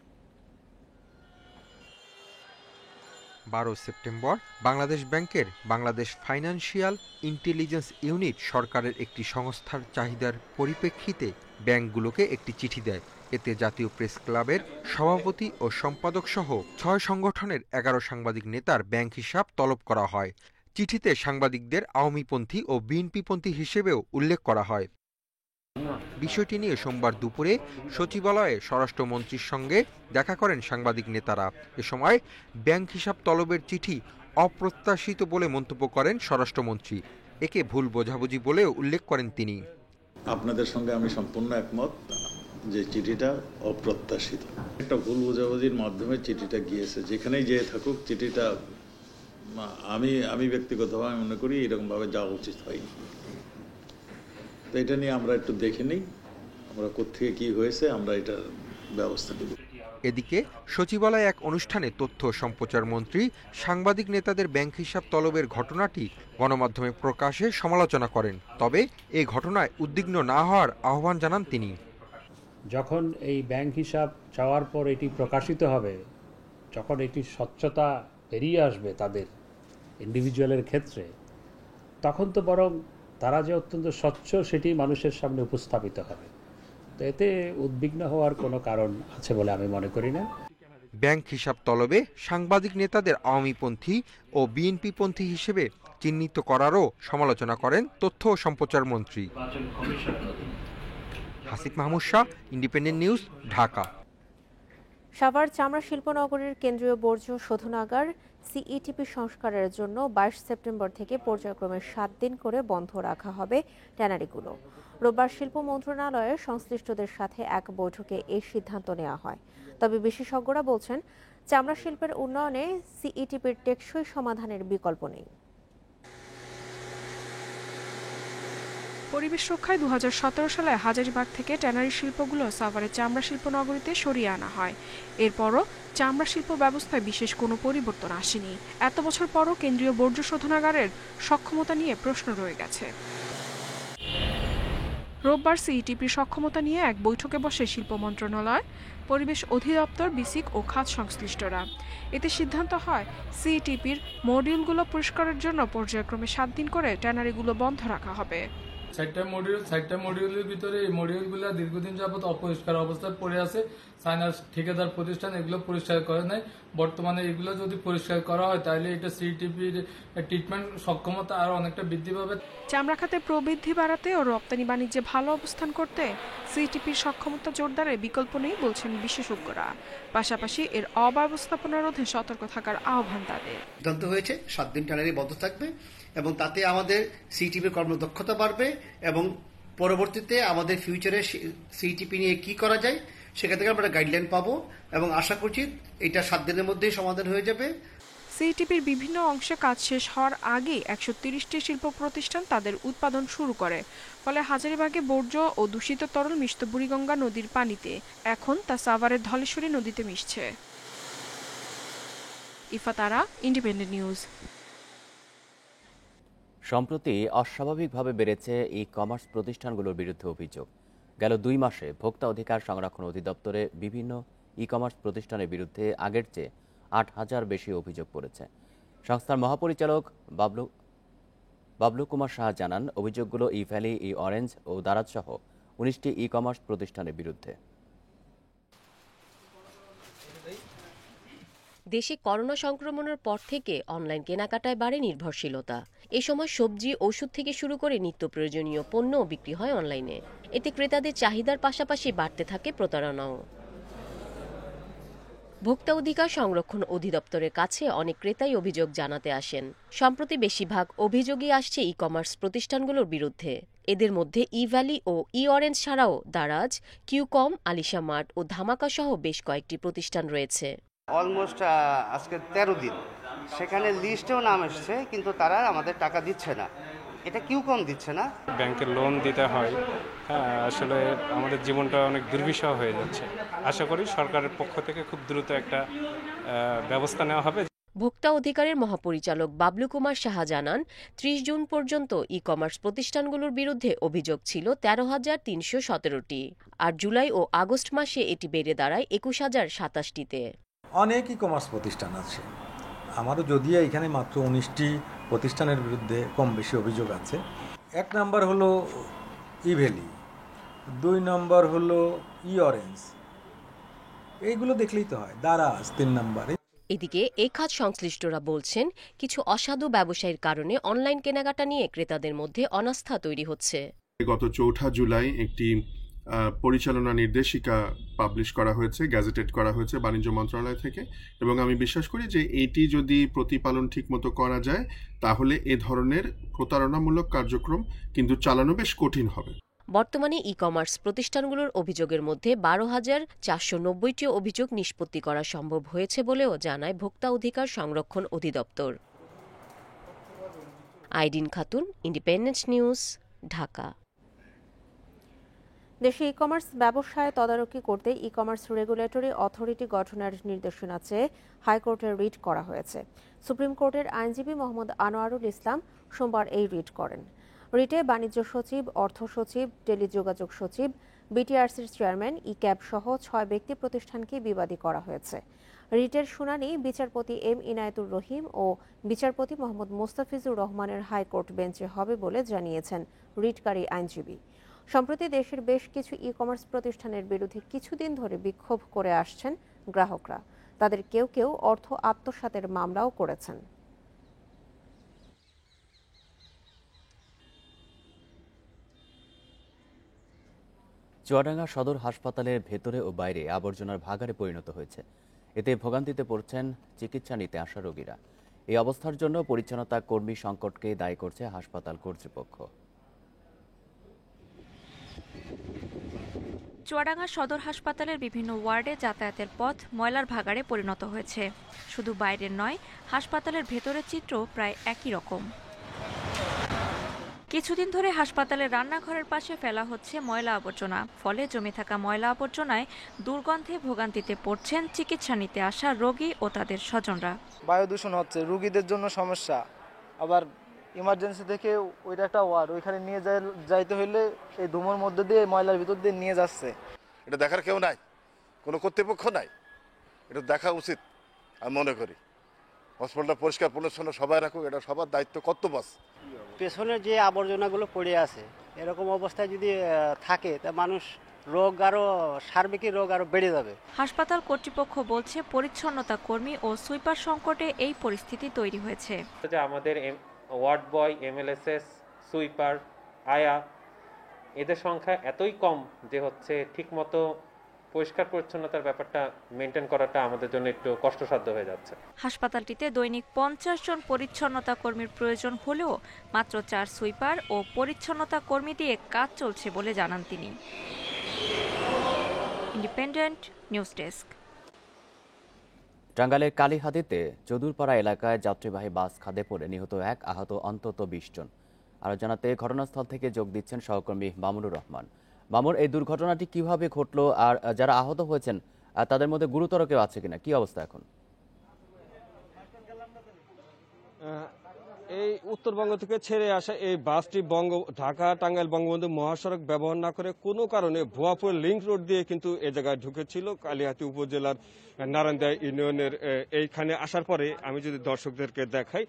12 সেপ্টেম্বর বাংলাদেশ ব্যাংকের বাংলাদেশ ফাইন্যান্সিয়াল ইন্টেলিজেন্স ইউনিট সরকারের একটি সংস্থার চাহিদার পরিপ্রেক্ষিতে ব্যাংকগুলোকে একটি চিঠি দেয়। এতে জাতীয় প্রেস ক্লাবের সভাপতি ও সম্পাদক সহ 6 সংগঠনের 11 সাংবাদিক নেতার ব্যাংক হিসাব তলব করা হয়। চিঠিতে সাংবাদিকদের আওয়ামীপন্থী ও বিএনপিপন্থী হিসেবেও উল্লেখ করা হয়। বিষয়টি নিয়ে সোমবার দুপুরে সচিবালয়ে স্বরাষ্ট্রমন্ত্রীর সঙ্গে দেখা করেন সাংবাদিক নেতারা। এ সময় ব্যাংক হিসাব তলবের চিঠি অপ্রত্যাশিত বলে মন্তব্য করেন স্বরাষ্ট্রমন্ত্রী। একে ভুল বোঝাবুঝি বলেও উল্লেখ করেন তিনি। আপনাদের সঙ্গে আমি সম্পূর্ণ একমত যে চিঠিটা অপ্রত্যাশিত, একটা ভুল বোঝাবুঝির মাধ্যমে চিঠিটা গিয়েছে। যেখানেই যেয়ে থাকুক, চিঠিটা আমি ব্যক্তিগতভাবে মনে করি এরকমভাবে যাওয়া উচিত হয়নি। তো এটা নিয়ে আমরা একটু দেখে নিই, আমরা কোত্থেকে কি হয়েছে, আমরা এটার ব্যবস্থা নেব। এদিকে সচিবালয়ে এক অনুষ্ঠানে তথ্য সম্প্রচার মন্ত্রী সাংবাদিক নেতাদের ব্যাংক হিসাব তলবের ঘটনাটি গণমাধ্যমে প্রকাশে সমালোচনা করেন। তবে এই ঘটনায় উদ্বিগ্ন না হওয়ার আহ্বান জানান তিনি। যখন এই ব্যাংক হিসাব চাওয়ার পর এটি প্রকাশিত হবে, যখন এটি স্বচ্ছতা বেরিয়ে আসবে তাদের ইন্ডিভিজুয়ালের ক্ষেত্রে, তখন তো বরং তারা যে অত্যন্ত স্বচ্ছ সেটি মানুষের সামনে উপস্থাপিত হবে। তো এতে উদ্বিগ্ন হওয়ার কোনো কারণ আছে বলে আমি মনে করি না। ব্যাংক হিসাব তলবে সাংবাদিক নেতাদের আওয়ামীপন্থী ও বিএনপিপন্থী হিসেবে চিহ্নিত করারও সমালোচনা করেন তথ্য ও সম্প্রচার মন্ত্রী। Hasif Mahmud Shah, Independent News, Dhaka. সাভার চামড়া শিল্পনগরীর কেন্দ্রীয় বর্জ্য শোধনাগার সিইটিপি সংস্কারের জন্য 22 সেপ্টেম্বর থেকে পর্যায়ক্রমে 7 দিন করে বন্ধ রাখা হবে ট্যানারিগুলো। রোববার শিল্প মন্ত্রণালয়ের সংশ্লিষ্টদের সাথে এক বৈঠকে এই সিদ্ধান্ত নেওয়া হয়। তবে বিশেষজ্ঞরা বলছেন, চামড়া শিল্পের উন্নয়নে সিইটিপির টেকসই সমাধানের বিকল্প নেই। পরিবেশ রক্ষায় 2017 সালে হাজারীবাগ থেকে ট্যানারি শিল্পগুলো সাভারের চামড়া শিল্প নগরীতে সরিয়ে আনা হয়। এরপরও চামড়া শিল্প ব্যবস্থায় বিশেষ কোনো পরিবর্তন আসেনি। এত বছর পরও কেন্দ্রীয় বর্জ্য শোধনাগারের সক্ষমতা নিয়ে প্রশ্ন রয়ে গেছে। রোববার সিইটিপির সক্ষমতা নিয়ে এক বৈঠকে বসে শিল্প মন্ত্রণালয়, পরিবেশ অধিদপ্তর, বিসিক ও খাত সংশ্লিষ্টরা। এতে সিদ্ধান্ত হয় সিইটিপির মডিউলগুলো পরিষ্কারের জন্য পর্যায়ক্রমে 7 দিন করে ট্যানারিগুলো বন্ধ রাখা হবে। 4টা মডিউলের ভিতরে এই মডিউলগুলো দীর্ঘদিন যাবত অপরিষ্কার অবস্থায় পড়ে আছে। সাইনাস ঠিকাদার প্রতিষ্ঠান এগুলো পরিষ্কার করে নাই। বর্তমানে এগুলো যদি পরিষ্কার করা হয় তাহলে এটা সিইটিপির ট্রিটমেন্ট সক্ষমতা আরো অনেকটা বৃদ্ধি পাবে। চামড়া খাতে প্রবৃদ্ধি বাড়াতে ও রপ্তানি বাণিজ্যে ভালো অবস্থান করতে সিইটিপির সক্ষমতা জোরদারের বিকল্প নেই বলছেন বিশেষজ্ঞরা। পাশাপাশি এর অব্যবস্থাপনা রোধে সতর্ক থাকার আহ্বান তাদের। সিদ্ধান্ত হয়েছে 7 দিন ট্যানারি বন্ধ থাকবে এবং তাতে আমাদের সিইটিপির কর্মদক্ষতা বাড়বে এবং পরবর্তীতে আমাদের ফিউচারে সিইটিপি নিয়ে কি করা যায় সেখান থেকে আমরা গাইডলাইন পাবো এবং আশা করছি এটা 7 দিনের মধ্যেই সমাধান হয়ে যাবে। সিইটিপির বিভিন্ন অংশে কাজ শেষ হওয়ার আগেই 130টি শিল্প প্রতিষ্ঠান তাদের উৎপাদন শুরু করে। ফলে হাজারীবাগে বর্জ্য ও দূষিত তরল মিশত বুড়িগঙ্গা নদীর পানিতে, এখন তা সাভারের ধলেশ্বরী নদীতে মিশছে। ইফাতারা, ইন্ডিপেন্ডেন্ট নিউজ। সম্প্রতি অস্বাভাবিকভাবে বেড়েছে ই কমার্স প্রতিষ্ঠানগুলোর বিরুদ্ধে অভিযোগ। গেল 2 মাসে ভোক্তা অধিকার সংরক্ষণ অধিদপ্তরে বিভিন্ন ই কমার্স প্রতিষ্ঠানের বিরুদ্ধে আগের চেয়ে 8,000 বেশি অভিযোগ পড়েছে। সংস্থার মহাপরিচালক বাবলু কুমার সাহা জানান, অভিযোগগুলো ই ভ্যালি, ই অরেঞ্জ ও দারাজ সহ 19টি ই কমার্স প্রতিষ্ঠানের বিরুদ্ধে। দেশে করোনা সংক্রমণের পর থেকে অনলাইন কেনাকাটায় বাড়ে নির্ভরশীলতা। এ সময় সবজি, ওষুধ থেকে শুরু করে নিত্য প্রয়োজনীয় পণ্যও বিক্রি হয় অনলাইনে। এতে ক্রেতাদের চাহিদার পাশাপাশি বাড়তে থাকে প্রতারণাও। ভোক্তা অধিকার সংরক্ষণ অধিদপ্তরের কাছে অনেক ক্রেতাই অভিযোগ জানাতে আসেন। সম্প্রতি বেশিরভাগ অভিযোগই আসছে ই কমার্স প্রতিষ্ঠানগুলোর বিরুদ্ধে। এদের মধ্যে ই ভ্যালি ও ই অরেঞ্জ ছাড়াও দারাজ, কিউকম, আলিশা মার্ট ও ধামাকা সহ বেশ কয়েকটি প্রতিষ্ঠান রয়েছে। অলমোস্ট আজকে 13 দিন সেখানে লিস্টেও নাম এসছে, কিন্তু তারা আমাদের টাকা দিচ্ছে না। এটা কিউকম দিচ্ছে না। ব্যাংকের লোন দিতে হয়, আসলে আমাদের জীবনটা অনেক দুর্বিষহ হয়ে যাচ্ছে। আশা করি সরকারের পক্ষ থেকে খুব দ্রুত একটা ব্যবস্থা নেওয়া হবে। ভোক্তা অধিকারের মহাপরিচালক বাবলু কুমার সাহা জানান, 30 জুন পর্যন্ত ই কমার্স প্রতিষ্ঠানগুলোর বিরুদ্ধে অভিযোগ ছিল 13,317টি, আর জুলাই ও আগস্ট মাসে এটি বেড়ে দাঁড়ায় 21,027টিতে। অনেক ই কমার্স প্রতিষ্ঠান আছে, আমারও যদিও এখানে মাত্র 19টি প্রতিষ্ঠানের বিরুদ্ধে কম বেশি অভিযোগ আছে। 1 নম্বর হলো ই ভ্যালি, 2 নম্বর হলো ই অরেঞ্জ, এইগুলো দেখলেই তো হয়। দারাজ 3 নম্বরে। এদিকে এই খাত সংশ্লিষ্টরা বলছেন, কিছু অসাধু ব্যবসায়ীর কারণে অনলাইন কেনাকাটা নিয়ে ক্রেতাদের মধ্যে অনাস্থা তৈরি হচ্ছে। গত 4 জুলাই একটি পরিচালনা নির্দেশিকা পাবলিশ করা হয়েছে, গ্যাজেটেড করা হয়েছে বাণিজ্য মন্ত্রণালয় থেকে, এবং আমি বিশ্বাস করি যে এটি যদি প্রতিপালন ঠিকমতো করা যায় তাহলে এ ধরনের প্রতারণামূলক কার্যক্রম কিন্তু চালানো বেশ কঠিন হবে। বর্তমানে ই কমার্স প্রতিষ্ঠানগুলোর অভিযোগের মধ্যে 12,490টি অভিযোগ নিষ্পত্তি করা সম্ভব হয়েছে বলেও জানায় ভোক্তা অধিকার সংরক্ষণ অধিদপ্তর। আইডিন খাতুন, ইন্ডিপেন্ডেন্ট নিউজ, ঢাকা। দেশে ই কমার্স ব্যবসায় তদারকি করতে ই কমার্স রেগুলেটরি অথরিটি গঠনের নির্দেশনা চেয়ে হাইকোর্টে রিট করা হয়েছে। সুপ্রিম কোর্টের আইনজীবী মোহাম্মদ আনোয়ারুল ইসলাম সোমবার এই রিট করেন। রিটে বাণিজ্য সচিব, অর্থ সচিব, টেলিযোগাযোগ সচিব, বিটিআরসির চেয়ারম্যান, ই ক্যাব সহ 6 ব্যক্তি প্রতিষ্ঠানকে বিবাদী করা হয়েছে। রিটের শুনানি বিচারপতি এম ইনায়েতুর রহিম ও বিচারপতি মোহাম্মদ মোস্তাফিজুর রহমানের হাইকোর্ট বেঞ্চে হবে বলে জানিয়েছেন রিটকারী আইনজীবী। সম্প্রতি দেশের বেশ কিছু ই কমার্স প্রতিষ্ঠানের বিরুদ্ধে কিছুদিন ধরে বিক্ষোভ করে আসছেন গ্রাহকরা। তাদের কেউ কেউ অর্থ আত্মসাতের মামলাও করেছেন। চুয়াডাঙ্গা সদর হাসপাতালের ভেতরে ও বাইরে আবর্জনার ভাগাড়ে পরিণত হয়েছে। এতে ভোগান্তিতে পড়ছেন চিকিৎসা নিতে আসা রোগীরা। এই অবস্থার জন্য পরিচ্ছন্নতা কর্মী সংকটকে দায়ী করছে হাসপাতাল কর্তৃপক্ষ। চুয়াডাঙ্গা সদর হাসপাতালের বিভিন্ন ওয়ার্ডে যাতায়াতের পথ ময়লার ভাগাড়ে পরিণত হয়েছে। শুধু বাইরের নয়, হাসপাতালের ভেতরের চিত্র প্রায় একই রকম। কিছুদিন ধরে হাসপাতালের রান্নাঘরের পাশে ফেলা হচ্ছে ময়লা আবর্জনা। ফলে জমে থাকা ময়লা আবর্জনায় দুর্গন্ধে ভোগান্তিতে পড়ছেন চিকিৎসা নিতে আসা রোগী ও তাদের স্বজনরা। বায়ু দূষণ হচ্ছে, রোগীদের জন্য সমস্যা। আবার ইমার্জেন্সি থেকে ওইটা একটা ওয়ার্ড, ওইখানে নিয়ে যাইতে হইলে এই ধুমোর মধ্যে দিয়ে ময়লার ভিতর দিয়ে নিয়ে যাচ্ছে। এটা দেখার কেউ নাই, কোনো কর্তৃপক্ষ নাই, এটা দেখা উচিত আমি মনে করি। হসপিটালটা পরিষ্কার পরিচ্ছন্ন সবাই রাখুক, এটা সবার দায়িত্ব, কর্তব্য আছে। পেছনের যে আবর্জনাগুলো পড়ে আছে, এরকম অবস্থায় যদি থাকে তা মানুষ রোগ আরো সার্বিক রোগ আরো বেড়ে যাবে। হাসপাতাল কর্তৃপক্ষ বলছে পরিচ্ছন্নতা কর্মী ও সুইপার সংকটে এই পরিস্থিতি তৈরি হয়েছে। আমাদের ওয়ার্ড বয়, এমএলএসএস, সুইপার, আয়া, এদের সংখ্যা এতই কম যে হচ্ছে ঠিকমতো পরিষ্কার পরিচ্ছন্নতার ব্যাপারটা মেনটেন করাটা আমাদের জন্য একটু কষ্টসাধ্য হয়ে যাচ্ছে। হাসপাতালটিতে দৈনিক 50 জন পরিচ্ছন্নতা কর্মীর প্রয়োজন হলেও মাত্র 4 সুইপার ও পরিচ্ছন্নতা কর্মী দিয়ে কাজ চলছে বলে জানান তিনি। Independent news desk. টাঙ্গাইলের কালীহাতিতে চদুরপাড়া এলাকায় যাত্রীবাহী বাস খাদে পড়ে নিহত 1, আহত অন্তত 20 জন। আরো জানাতে ঘটনাস্থল থেকে যোগ দিচ্ছেন সহকর্মী মামুনুর রহমান। মামুন, এই দুর্ঘটনাটি কিভাবে ঘটলো আর যারা আহত হয়েছেন তাদের মধ্যে গুরুতর কেউ আছে কিনা, কি অবস্থা এখন? এই উত্তরবঙ্গ থেকে ছেড়ে আসা এই বাসটি ঢাকা টাঙ্গাইল বঙ্গবন্ধু মহাসড়ক ব্যবহার না করে কোনো কারণে ভুয়াপুর লিংক রোড দিয়ে কিন্তু এ জায়গায় ঢুকেছিল। কালিহাতী উপজেলার নারায়ণদিয়া ইউনিয়নের এইখানে আসার পরে আমি যদি দর্শকদেরকে দেখাই,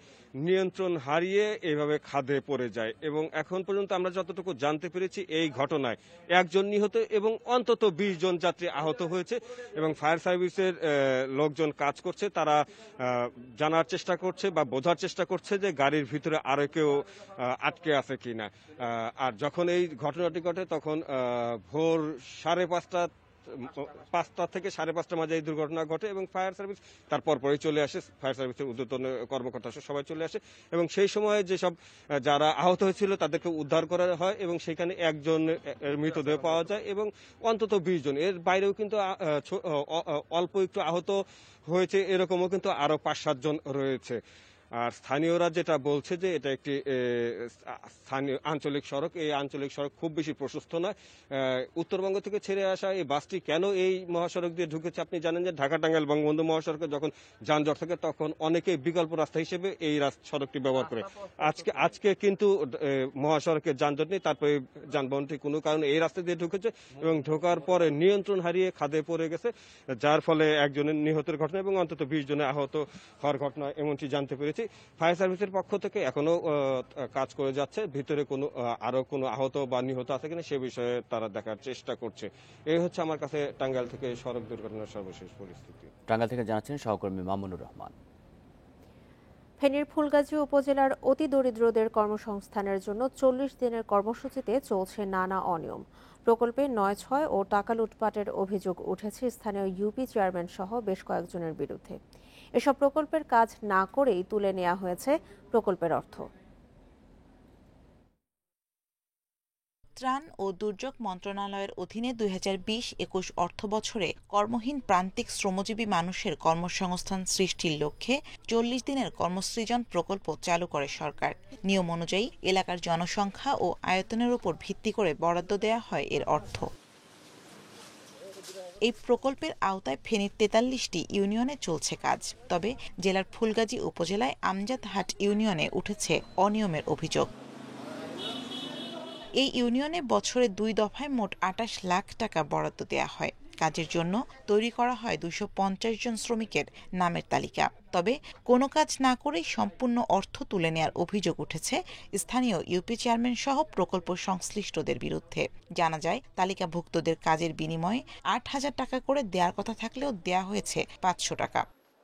নিয়ন্ত্রণ হারিয়ে এইভাবে খাদে পড়ে যায় এবং এখন পর্যন্ত আমরা যতটুকু জানতে পেরেছি এই ঘটনায় 1 জন নিহত এবং অন্তত 20 জন যাত্রী আহত হয়েছে এবং ফায়ার সার্ভিসের লোকজন কাজ করছে। তারা জানার চেষ্টা করছে বা বোঝার চেষ্টা করছে যে গাড়ির ভিতরে আরো কেউ আটকে আছে কিনা। আর যখন এই ঘটনাটি ঘটে তখন ভোর 5:30 থেকে 5:30 মাঝে এই দুর্ঘটনা ঘটে এবং ফায়ার সার্ভিস তারপর পরেই চলে আসে। ফায়ার সার্ভিসের ঊর্ধ্বতন কর্মকর্তা সবাই চলে আসে এবং সেই সময় যেসব যারা আহত হয়েছিল তাদেরকে উদ্ধার করা হয় এবং সেখানে 1 জন মৃতদেহ পাওয়া যায় এবং অন্তত 20 জন, এর বাইরেও কিন্তু অল্প একটু আহত হয়েছে, এরকমও কিন্তু আরো 5-7 জন রয়েছে। আর স্থানীয়রা যেটা বলছে যে এটা একটি স্থানীয় আঞ্চলিক সড়ক, এই আঞ্চলিক সড়ক খুব বেশি প্রশস্ত নয়। উত্তরবঙ্গ থেকে ছেড়ে আসা এই বাসটি কেন এই মহাসড়ক দিয়ে ঢুকেছে আপনি জানেন যে ঢাকা টাঙ্গাইল বঙ্গবন্ধু মহাসড়কে যখন যানজট থাকে তখন অনেকেই বিকল্প রাস্তা হিসেবে এই সড়কটি ব্যবহার করে। আজকে কিন্তু মহাসড়কের যানজট নেই, তারপরে যানবাহনটি কোনো কারণে এই রাস্তা দিয়ে ঢুকেছে এবং ঢোকার পরে নিয়ন্ত্রণ হারিয়ে খাদে পড়ে গেছে, যার ফলে 1 জনের নিহতের ঘটনা এবং অন্তত 20 জনের আহত হওয়ার ঘটনা এমনটি জানতে পেরেছি। ফায়ার সার্ভিসের পক্ষ থেকে এখনো কাজ করে যাচ্ছে, ভিতরে আরো কোনো আহত বা নিহত আছে কিনা সে বিষয়ে তারা দেখার চেষ্টা করছে। এই হচ্ছে আমার কাছে টাঙ্গাইল থেকে সড়ক দুর্ঘটনার সর্বশেষ পরিস্থিতি। টাঙ্গাইল থেকে জানাচ্ছেন সহকর্মী মামুনুর রহমান। ফেনীর ফুলগাজী উপজেলার অতি দরিদ্রদের কর্মসংস্থানের জন্য 40 দিনের কর্মসূচিতে চলছে নানা অনিয়ম। প্রকল্পে 9-6 ও টাকা লুটপাটের অভিযোগ উঠেছে স্থানীয় ইউপি চেয়ারম্যান সহ বেশ কয়েকজনের বিরুদ্ধে। এসব প্রকল্পের কাজ না করেই তুলে নেওয়া হয়েছে প্রকল্পের অর্থ। ত্রাণ ও দুর্যোগ মন্ত্রণালয়ের অধীনে 2020-21 অর্থবছরে কর্মহীন প্রান্তিক শ্রমজীবী মানুষের কর্মসংস্থান সৃষ্টির লক্ষ্যে 40 দিনের কর্মসৃজন প্রকল্প চালু করে সরকার। নিয়ম অনুযায়ী এলাকার জনসংখ্যা ও আয়তনের উপর ভিত্তি করে বরাদ্দ দেয়া হয় এর অর্থ। এই প্রকল্পের আওতায় ফেনীর 43টি ইউনিয়নে চলছে কাজ। তবে জেলার ফুলগাজী উপজেলায় আমজাদহাট ইউনিয়নে উঠেছে অনিয়মের অভিযোগ। এই ইউনিয়নে বছরে 2 দফায় মোট 28 লাখ টাকা বরাদ্দ দেয়া হয়। কাজের জন্য তৈরি করা হয় 250 জন শ্রমিকের নামের তালিকা। তবে কোনো কাজ না করেই সম্পূর্ণ অর্থ তুলে নেওয়ার অভিযোগ উঠেছে স্থানীয় ইউপি চেয়ারম্যান সহ প্রকল্প সংশ্লিষ্টদের বিরুদ্ধে। জানা যায় তালিকাভুক্তদের কাজের বিনিময়ে 8,000 টাকা করে দেওয়ার কথা থাকলেও দেয়া হয়েছে 500 টাকা।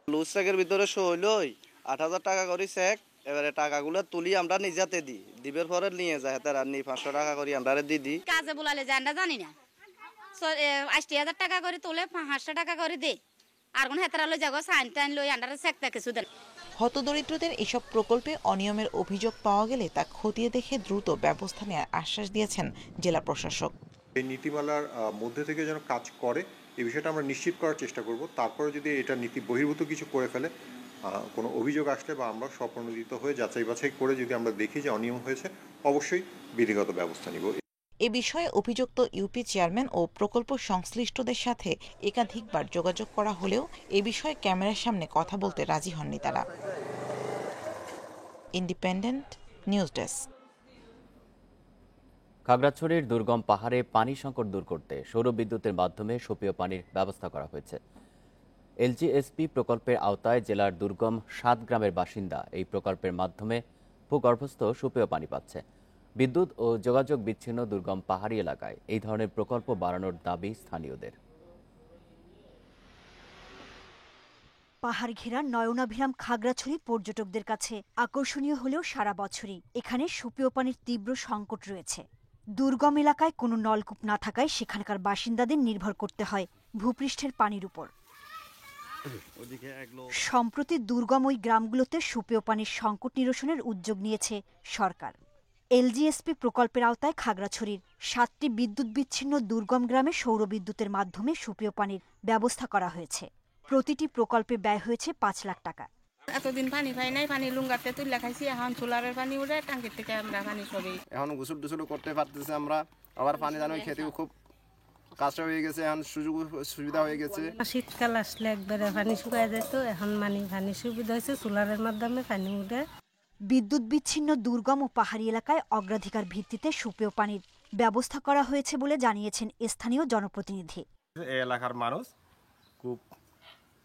লুজ চেকের ভিতরে হইলই 8,000 টাকা করে চেক, এবারে টাকাগুলো তুলি আমরা নিজেতে দিই, দিবের পরে নিয়ে যায় তারা 500 টাকা করে আমরা দিই। কাজে বলালে জানটা জানি না 80,000 টাকা করে তুলে 500 টাকা করে দেয় আর কোন হেতরা লই যাগো সাইন টাইন লই আন্ডারে চেকটা কিছু দেন। হতদরিদ্রদের এসব প্রকল্পে অনিয়মের অভিযোগ পাওয়া গেলে তা খতিয়ে দেখে দ্রুত ব্যবস্থা নেওয়ার আশ্বাস দিয়েছেন জেলা প্রশাসক। এই নীতিমালার মধ্যে থেকে যেন কাজ করে এই বিষয়টা আমরা নিশ্চিত করার চেষ্টা করব। তারপরে যদি এটা নীতি বহির্ভূত কিছু করে ফেলে, কোনো অভিযোগ আসলে বা আমরা স্বপ্রণোদিত হয়ে যাচাই বাছাই করে যদি আমরা দেখি যে অনিয়ম হয়েছে, অবশ্যই বিধিগত ব্যবস্থা নিব। এ বিষয়ে অভিযুক্ত ইউপি চেয়ারম্যান ও প্রকল্প সংশ্লিষ্টদের সাথে একাধিকবার যোগাযোগ করা হলেও এ বিষয়ে ক্যামেরার সামনে কথা বলতে রাজি হননি তারা। Independent news desk. খাগড়াছড়ির দুর্গম পাহাড়ে পানি সংকট দূর করতে সৌরবিদ্যুতের মাধ্যমে সুপেয় পানির ব্যবস্থা করা হয়েছে। এলজিএসপি প্রকল্পের আওতায় জেলার দুর্গম 7 গ্রামের বাসিন্দা এই প্রকল্পের মাধ্যমে ভূগর্ভস্থ সুপেয় পানি পাচ্ছে। বিদ্যুৎ ও যোগাযোগ বিচ্ছিন্ন দুর্গম পাহাড়ি এলাকায় এই ধরনের প্রকল্প বাড়ানোর দাবি স্থানীয়দের। পাহাড় ঘেরা নয়নাভিরাম খাগড়াছড়ি পর্যটকদের কাছে আকর্ষণীয় হলেও সারা বছরই এখানে সুপেয় পানির তীব্র সংকট রয়েছে। দুর্গম এলাকায় কোনো নলকূপ না থাকায় সেখানকার বাসিন্দাদের নির্ভর করতে হয় ভূপৃষ্ঠের পানির উপর। সম্প্রতি দুর্গম ওই গ্রামগুলোতে সুপেয় পানির সংকট নিরসনের উদ্যোগ নিয়েছে সরকার। এলজিএসপি প্রকল্পের আওতায় খাগড়াছড়ির 7টি বিদ্যুৎ বিচ্ছিন্ন দুর্গম গ্রামে সৌরবিদ্যুতের মাধ্যমে সুপেয় পানির ব্যবস্থা করা হয়েছে। প্রতিটি প্রকল্পে ব্যয় হয়েছে 5 লাখ টাকা। এতদিন পানি পাই নাই, পানি লুঙ্গাতে তুলে খাইছি, এখন সোলারের পানি উঠে ট্যাঙ্কির থেকে আমরা পানি সবই এখন গোসল টোসল করতে পারতেছি আমরা। আবার পানি জানো খেতেও খুব কাজটা হয়ে গেছে, এখন সুযোগ সুবিধা হয়ে গেছে। শীতকাল আসলে একবারে পানি শুকায় যেত, এখন পানি সুবিধা হয়েছে, সোলারের মাধ্যমে পানি উঠে। বিদ্যুৎ বিচ্ছিন্ন দুর্গম ও পাহাড়ি এলাকায় অগ্রাধিকার ভিত্তিতে সুপেয় পানির ব্যবস্থা করা হয়েছে বলে জানিয়েছেন স্থানীয় জনপ্রতিনিধি। এই এলাকার মানুষ খুব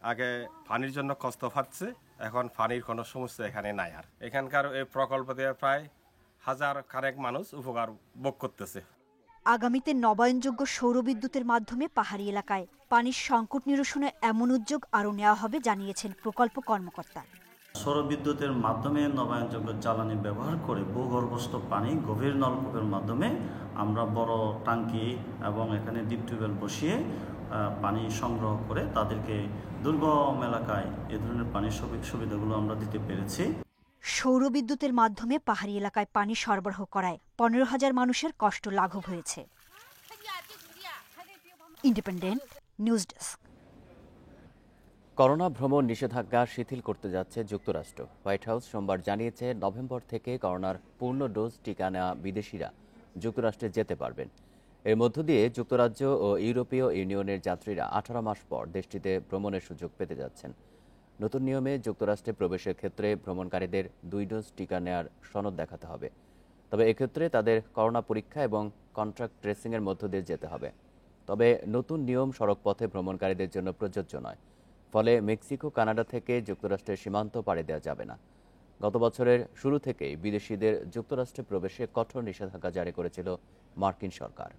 আগে পানির জন্য কষ্ট পাচ্ছে, এখন পানির কোনো সমস্যা এখানে নাই। আর এখানকার এই প্রকল্প দিয়ে প্রায় 1000 খানেক মানুষ উপকার ভোগ করতেছে। আগামীতে নবায়নযোগ্য সৌরবিদ্যুতের মাধ্যমে পাহাড়ি এলাকায় পানির সংকট নিরসনে এমন উদ্যোগ আরও নেওয়া হবে জানিয়েছেন প্রকল্প কর্মকর্তা। সৌরবিদ্যুতের মাধ্যমে নবায়নযোগ্য জ্বালানি ব্যবহার করে ভূগর্ভস্থ পানি গভীর নলকূপের মাধ্যমে আমরা বড় টাঙ্কি এবং এখানে ডিপ টিউবওয়েল বসিয়ে পানি সংগ্রহ করে তাদেরকে দুর্গম এলাকায় এ ধরনের পানির সুবিধাগুলো আমরা দিতে পেরেছি। সৌরবিদ্যুতের মাধ্যমে পাহাড়ি এলাকায় পানি সরবরাহ করায় 15,000 মানুষের কষ্ট লাঘব হয়েছে। Independent news desk. করোনা ভ্রমণ নিষেধাজ্ঞা শিথিল করতে যাচ্ছে যুক্তরাষ্ট্র। হোয়াইট হাউস সোমবার জানিয়েছে নভেম্বর থেকে করোনার পূর্ণ ডোজ টিকা নেওয়া বিদেশিরা যুক্তরাষ্ট্রে যেতে পারবেন। এর মধ্য দিয়ে যুক্তরাজ্য ও ইউরোপীয় ইউনিয়নের যাত্রীরা 18 মাস পর দেশটিতে ভ্রমণের সুযোগ পেতে যাচ্ছেন। নতুন নিয়মে যুক্তরাষ্ট্রে প্রবেশের ক্ষেত্রে ভ্রমণকারীদের 2 ডোজ টিকা নেওয়ার সনদ দেখাতে হবে। তবে এক্ষেত্রে তাদের করোনা পরীক্ষা এবং কন্ট্রাক্ট ট্রেসিংয়ের মধ্য দিয়ে যেতে হবে। তবে নতুন নিয়ম সড়কপথে ভ্রমণকারীদের জন্য প্রযোজ্য নয়। ফলে মেক্সিকো, কানাডা থেকে যুক্তরাষ্ট্রের সীমান্ত পাড়ি দেওয়া যাবে না। গত বছরের শুরু থেকেই বিদেশিদের যুক্তরাষ্ট্রে প্রবেশে কঠোর নিষেধাজ্ঞা জারি করেছিল মার্কিন সরকার।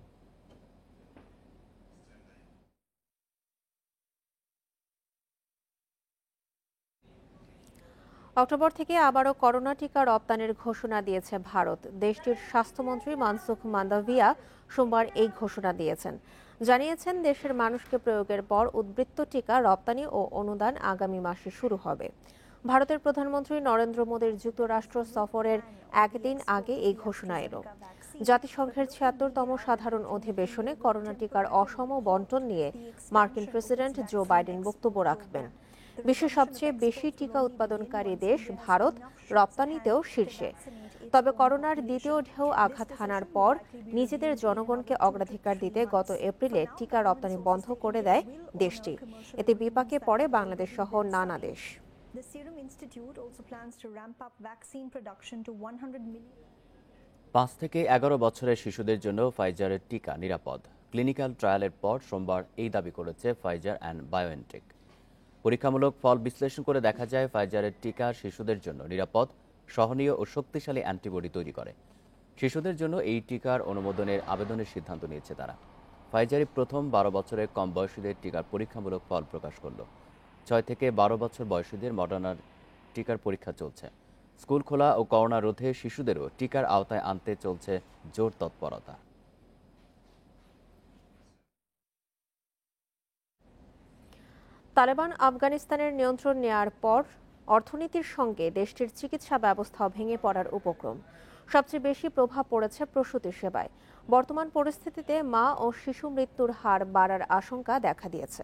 অক্টোবর থেকে আবারও করোনা টিকা রপ্তানির ঘোষণা দিয়েছে ভারত। দেশটির স্বাস্থ্যমন্ত্রী মানসুখ মান্দাভিয়া সোমবার এই ঘোষণা দিয়েছেন। জানিয়েছেন দেশের মানুষকে প্রয়োগের পর উদ্বৃত্ত টিকা রপ্তানি ও অনুদান আগামী মাসে শুরু হবে। ভারতের প্রধানমন্ত্রী নরেন্দ্র মোদীর যুক্তরাষ্ট্র সফরের একদিন আগে এই ঘোষণা এলো। জাতিসংঘের 76তম সাধারণ অধিবেশনে করোনা টিকার অসম বন্টন নিয়ে মার্কিন প্রেসিডেন্ট জো বাইডেন বক্তব্য রাখবেন। বিশ্বের সবচেয়ে বেশি টিকা উৎপাদনকারী দেশ ভারত রপ্তানিতেও শীর্ষে। তবে করোনার দ্বিতীয় ঢেউ আঘাত হানার পর নিজেদের জনগণকে অগ্রাধিকার দিতে গত এপ্রিলে টিকা রপ্তানি বন্ধ করে দেয় দেশটি। এতে বিপাকে পড়ে বাংলাদেশ সহ নানা দেশ। The Serum Institute also plans to ramp up vaccine production to 100 million. 5 থেকে 11 বছরের শিশুদের জন্য ফাইজারের টিকা নিরাপদ। ক্লিনিক্যাল ট্রায়ালের পর সোমবার এই দাবি করেছে ফাইজার অ্যান্ড বায়োএনটেক। পরীক্ষামূলক ফল বিশ্লেষণ করে দেখা যায় ফাইজারের টিকা শিশুদের জন্য নিরাপদ, সহনীয় ও শক্তিশালী অ্যান্টিবডি তৈরি করে। শিশুদের জন্য এই টিকার অনুমোদনের আবেদনের সিদ্ধান্ত নিয়েছে তারা। ফাইজারই প্রথম 12 বছরের কম বয়সীদের টিকার পরীক্ষামূলক ফল প্রকাশ করল। 6 থেকে 12 বছর বয়সীদের মডার্নার টিকার পরীক্ষা চলছে। স্কুল খোলা ও করোনা রোধে শিশুদেরও টিকার আওতায় আনতে চলছে জোর তৎপরতা। তালেবান আফগানিস্তানের নিয়ন্ত্রণ নেয়ার পর অর্থনীতির সঙ্গে দেশটির চিকিৎসা ব্যবস্থাও ভেঙে পড়ার উপক্রম। সবচেয়ে বেশি প্রভাব পড়েছে প্রসূতি সেবায়। বর্তমান পরিস্থিতিতে মা ও শিশু মৃত্যুর হার বাড়ার আশঙ্কা দেখা দিয়েছে।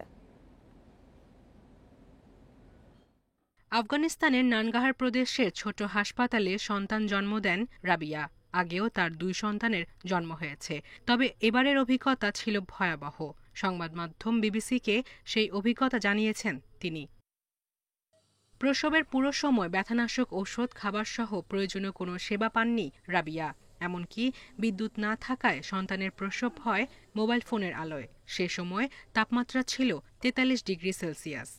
আফগানিস্তানের নানগাহার প্রদেশের ছোট হাসপাতালে সন্তান জন্ম দেন রাবিয়া। আগেও তার 2 সন্তানের জন্ম হয়েছে। তবে এবারের অভিজ্ঞতা ছিল ভয়াবহ। সংবাদ মাধ্যম বিবিসিকে সেই অভিজ্ঞতা জানিয়েছেন তিনি। প্রসবের পুরো সময় ব্যথানাশক ঔষধ খাবার সহ প্রয়োজনীয় কোনো সেবা পাননি রাবিয়া। এমনকি বিদ্যুৎ না থাকায় সন্তানের প্রসব হয় মোবাইল ফোনের আলোয়। সে সময় তাপমাত্রা ছিল 43 ডিগ্রি সেলসিয়াস।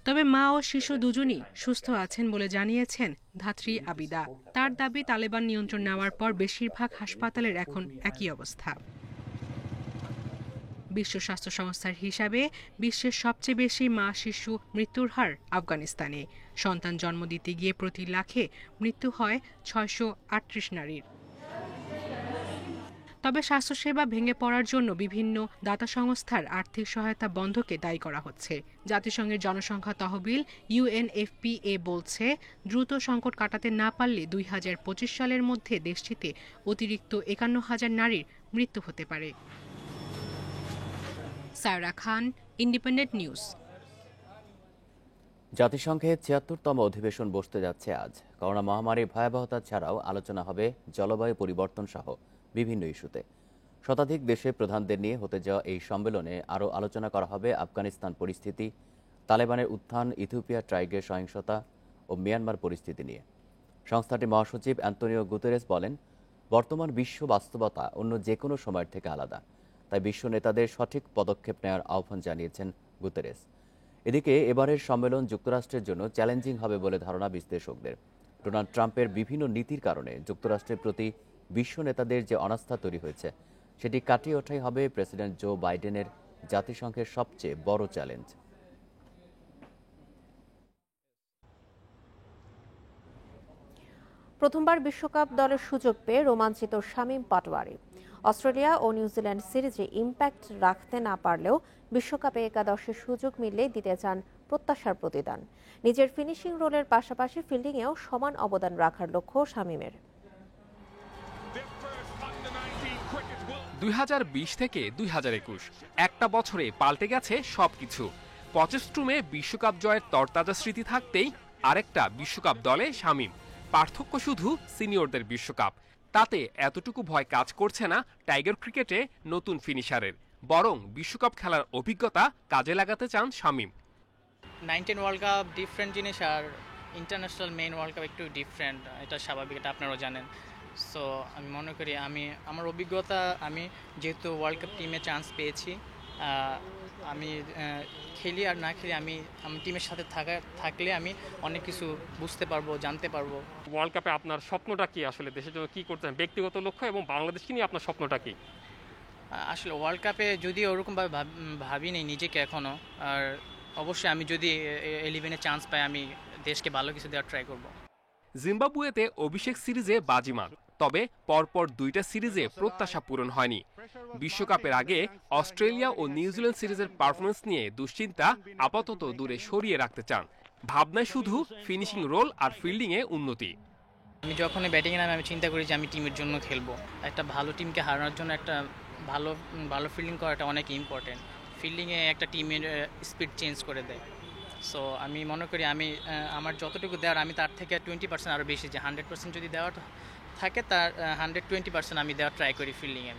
তবে মা ও শিশু দুজনই সুস্থ আছেন বলে জানিয়েছেন ধাত্রী আবিদা। তার দাবি, তালেবান নিয়ন্ত্রণ নেওয়ার পর বেশিরভাগ হাসপাতালের এখন একই অবস্থা। বিশ্ব স্বাস্থ্য সংস্থার হিসাবে বিশ্বের সবচেয়ে বেশি মা শিশু মৃত্যুর হার আফগানিস্তানে। সন্তান জন্ম দিতে গিয়ে প্রতি লাখে মৃত্যু হয় 638 নারীর। তবে স্বাস্থ্যসেবা ভেঙে পড়ার জন্য বিভিন্ন দাতা সংস্থার আর্থিক সহায়তা বন্ধকে দায়ী করা হচ্ছে। জাতিসংঘের জনসংখ্যা তহবিল UNFPA বলছে, দ্রুত সংকট কাটাতে না পারলে 2025 সালের মধ্যে দেশটিতে অতিরিক্ত 51,000 নারীর মৃত্যু হতে পারে। সায়রা খান, ইন্ডিপেন্ডেন্ট নিউজ। জাতিসংঘের ৭৬তম অধিবেশন বসতে যাচ্ছে আজ। করোনা মহামারীর ভয়াবহতা ছাড়াও আলোচনা হবে জলবায়ু পরিবর্তন সহ বিভিন্ন ইস্যুতে। শতাধিক দেশে প্রধানদের নিয়ে হতে যাওয়া এই সম্মেলনে আরও আলোচনা করা হবে আফগানিস্তান পরিস্থিতি, তালেবানের উত্থান, ইথিওপিয়া ট্রাইগের সহিংসতা ও মিয়ানমার পরিস্থিতি নিয়ে। সংস্থাটির মহাসচিব অ্যান্তোনিও গুতেরেস বলেন, বর্তমান বিশ্ব বাস্তবতা অন্য যে কোনো সময়ের থেকে আলাদা, তাই বিশ্ব নেতাদের সঠিক পদক্ষেপ নেওয়ার আহ্বান জানিয়েছেন গুতেরেস। এদিকে এবারের সম্মেলন যুক্তরাষ্ট্রের জন্য চ্যালেঞ্জিং হবে বলে ধারণা বিশ্লেষকদের। ডোনাল্ড ট্রাম্পের বিভিন্ন নীতির কারণে যুক্তরাষ্ট্রের প্রতি বিশ্ব নেতাদের যে অনাস্থা তৈরি হয়েছে, সেটি কাটিয়ে ওঠাই হবে প্রেসিডেন্ট জো বাইডেনের জাতিসংঘের সবচেয়ে বড় চ্যালেঞ্জ। প্রথমবার বিশ্বকাপ দলের সুযোগ পেয়ে রোমাঞ্চিত শামীম পাটোয়ারি। অস্ট্রেলিয়া ও নিউজিল্যান্ড সিরিজে ইম্প্যাক্ট রাখতে না পারলেও বিশ্বকাপে একাদশের সুযোগ মিললেই দিতে চান প্রত্যাশার প্রতিদান। নিজের ফিনিশিং রোলের পাশাপাশি ফিল্ডিংয়েও সমান অবদান রাখার লক্ষ্য শামীমের। 2020 থেকে 2021 একটা বছরে পাল্টে গেছে সবকিছু। পচেস্ট্রুমে বিশ্বকাপ জয়ের তরতাজা স্মৃতি থাকতেই আরেকটা বিশ্বকাপ দলে শামীম। পার্থক্য শুধু সিনিয়রদের বিশ্বকাপ। তাতে এতটুকু ভয় কাজ করছে না টাইগার ক্রিকেটে নতুন ফিনিশারের, বরং বিশ্বকাপ খেলার অভিজ্ঞতা কাজে লাগাতে চান শামীম। 19 ওয়ার্ল্ড কাপ ডিফারেন্ট জিনিস, আর ইন্টারন্যাশনাল মেইন ওয়ার্ল্ড কাপ একটু ডিফারেন্ট, এটা স্বাভাবিক, এটা আপনারাও জানেন। সো আমি মনে করি আমার অভিজ্ঞতা, আমি যেহেতু ওয়ার্ল্ড কাপ টিমে চান্স পেয়েছি, আমি খেলি আর না খেলি, আমি টিমের সাথে থাকলে আমি অনেক কিছু বুঝতে পারবো, জানতে পারবো। ওয়ার্ল্ড কাপে আপনার স্বপ্নটা কি, আসলে দেশের জন্য কি করতে চান, ব্যক্তিগত লক্ষ্য এবং বাংলাদেশকে নিয়ে আপনার স্বপ্নটা কি? আসলে ওয়ার্ল্ড কাপে যদি ওরকমভাবে ভাবিনি নিজেকে এখনও, আর অবশ্যই আমি যদি 11-এ চান্স পাই, আমি দেশকে ভালো কিছু দেওয়ার ট্রাই করব। জিম্বাবুয়েতে অভিষেক সিরিজে বাজিমাত, তবে পরপর দুইটা সিরিজে প্রত্যাশা পূরণ হয়নি। বিশ্বকাপের আগে অস্ট্রেলিয়া ও নিউজিল্যান্ড সিরিজের পারফরমেন্স নিয়ে দুশ্চিন্তা আপাতত দূরে সরিয়ে রাখতে চান। ভাবনায় শুধু ফিনিশিং রোল আর ফিল্ডিংয়ে উন্নতি। আমি যখনই ব্যাটিংয়ে নামে আমি চিন্তা করি যে আমি টিমের জন্য খেলবো। একটা ভালো টিমকে হারানোর জন্য একটা ভালো ফিল্ডিং করাটা অনেক ইম্পর্টেন্ট। ফিল্ডিংয়ে একটা টিমের স্পিড চেঞ্জ করে দেয়। সো আমি মনে করি আমার যতটুকু দেওয়ার, আমি তার থেকে 20% আরও বেশি, যে 100% যদি দেওয়ার থাকে তার 120% আমি দেওয়ার ট্রাই করি ফিল্ডিংয়ে।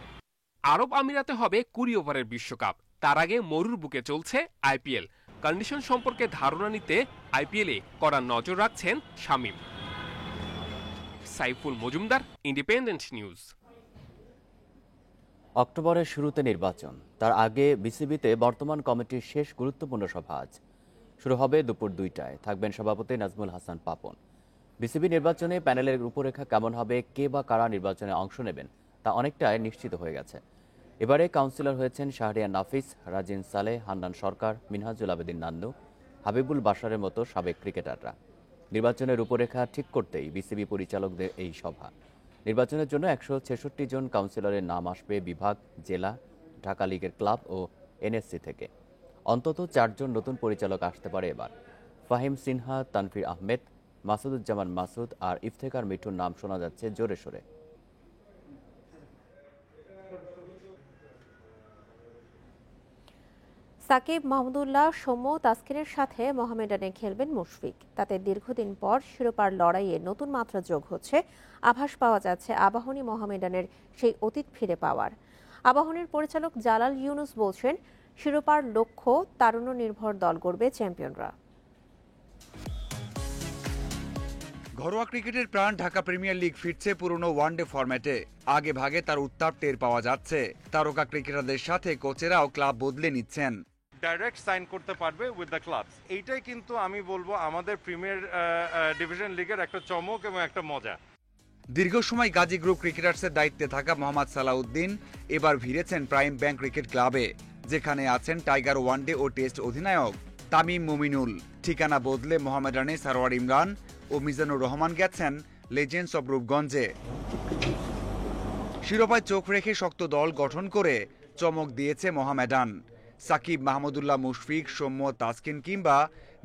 আরব আমিরাতে হবে 20 ওভারের বিশ্বকাপ। তার আগে মরুর বুকে চলছে IPL। কন্ডিশন সম্পর্কে ধারণা নিতে IPL-এ কড়া নজর রাখছেন শামীম। Saiful Majumdar, Independent News. অক্টোবরের শুরুতে নির্বাচন, তার আগে বিসিবিতে বর্তমান কমিটির শেষ গুরুত্বপূর্ণ সভা আজ শুরু হবে দুপুর 2টায়। থাকবেন সভাপতি নাজমুল হাসান পাপন। বিসিবি নির্বাচনে প্যানেলের রূপরেখা কেমন হবে, কে বা কারা নির্বাচনে অংশ নেবেন, তা অনেকটাই নিশ্চিত হয়ে গেছে। এবারে কাউন্সিলর হয়েছেন শাহরিয়ার নাফিস, রাজিন সালেহ, হান্নান সরকার, মিনহাজুল আবেদিন নান্নু, হাবিবুল বাশারের মতো সাবেক ক্রিকেটাররা। নির্বাচনের রূপরেখা ঠিক করতেই বিসিবি পরিচালকদের এই সভা। নির্বাচনের জন্য 166 জন কাউন্সিলরের নাম আসবে বিভাগ, জেলা, ঢাকা লিগের ক্লাব ও NSC থেকে। অন্তত 4 জন নতুন পরিচালক আসতে পারে এবার। ফাহিম সিনহা, তানফির আহমেদ, মাসুদুজ্জামান মাসুদ আর ইফতেখার মিঠুর নাম শোনা যাচ্ছে জোরে সোরে। সাকিব, মাহমুদুল্লাহ, সৌম্য, তাসকিনের সাথে মোহামেডানে খেলবেন মুশফিক। তাতে দীর্ঘদিন পর শিরোপার লড়াইয়ে নতুন মাত্রা যোগ হচ্ছে। আভাস পাওয়া যাচ্ছে আবাহনী মোহামেডানের সেই অতীত ফিরে পাওয়ার। আবাহনীর পরিচালক জালাল ইউনুস বলছেন, শিরোপার লক্ষ্য তারুণ্য নির্ভর দল গড়বে চ্যাম্পিয়নরা। ঘরোয়া ক্রিকেটের প্রাণ ঢাকা প্রিমিয়ার লিগ ফিরছে পুরনো ওয়ানডে ফরম্যাটে। আগে ভাগে তার উত্তাপ টের পাওয়া যাচ্ছে। তারকা ক্রিকেটারদের সাথে কোচেরাও ক্লাব বদলে নিচ্ছেন। ডাইরেক্ট সাইন করতে পারবে উইথ দ্য ক্লাবস। এইটাই কিন্তু আমি বলবো আমাদের প্রিমিয়ার ডিভিশন লিগের একটা চমক এবং একটা মজা। দীর্ঘ সময় গাজী গ্রুপ ক্রিকেটার্সের দায়িত্বে থাকা মোহাম্মদ সালাউদ্দিন এবার ভিড়েছেন প্রাইম ব্যাংক ক্রিকেট ক্লাবে, যেখানে আছেন টাইগার ওয়ানডে ও টেস্ট অধিনায়ক তামিম মুমিনুল। ঠিকানা বদলে মোহামেডানে সারোয়ার ইমরান ও মিজানুর রহমান গেছেন লেজেন্ডস অব রূপগঞ্জে। শিরোপায় চোখ রেখে শক্ত দল গঠন করে চমক দিয়েছে মোহামেডান। সাকিব, মাহমুদুল্লাহ, মুশফিক, সৌম্য, তাসকিন কিংবা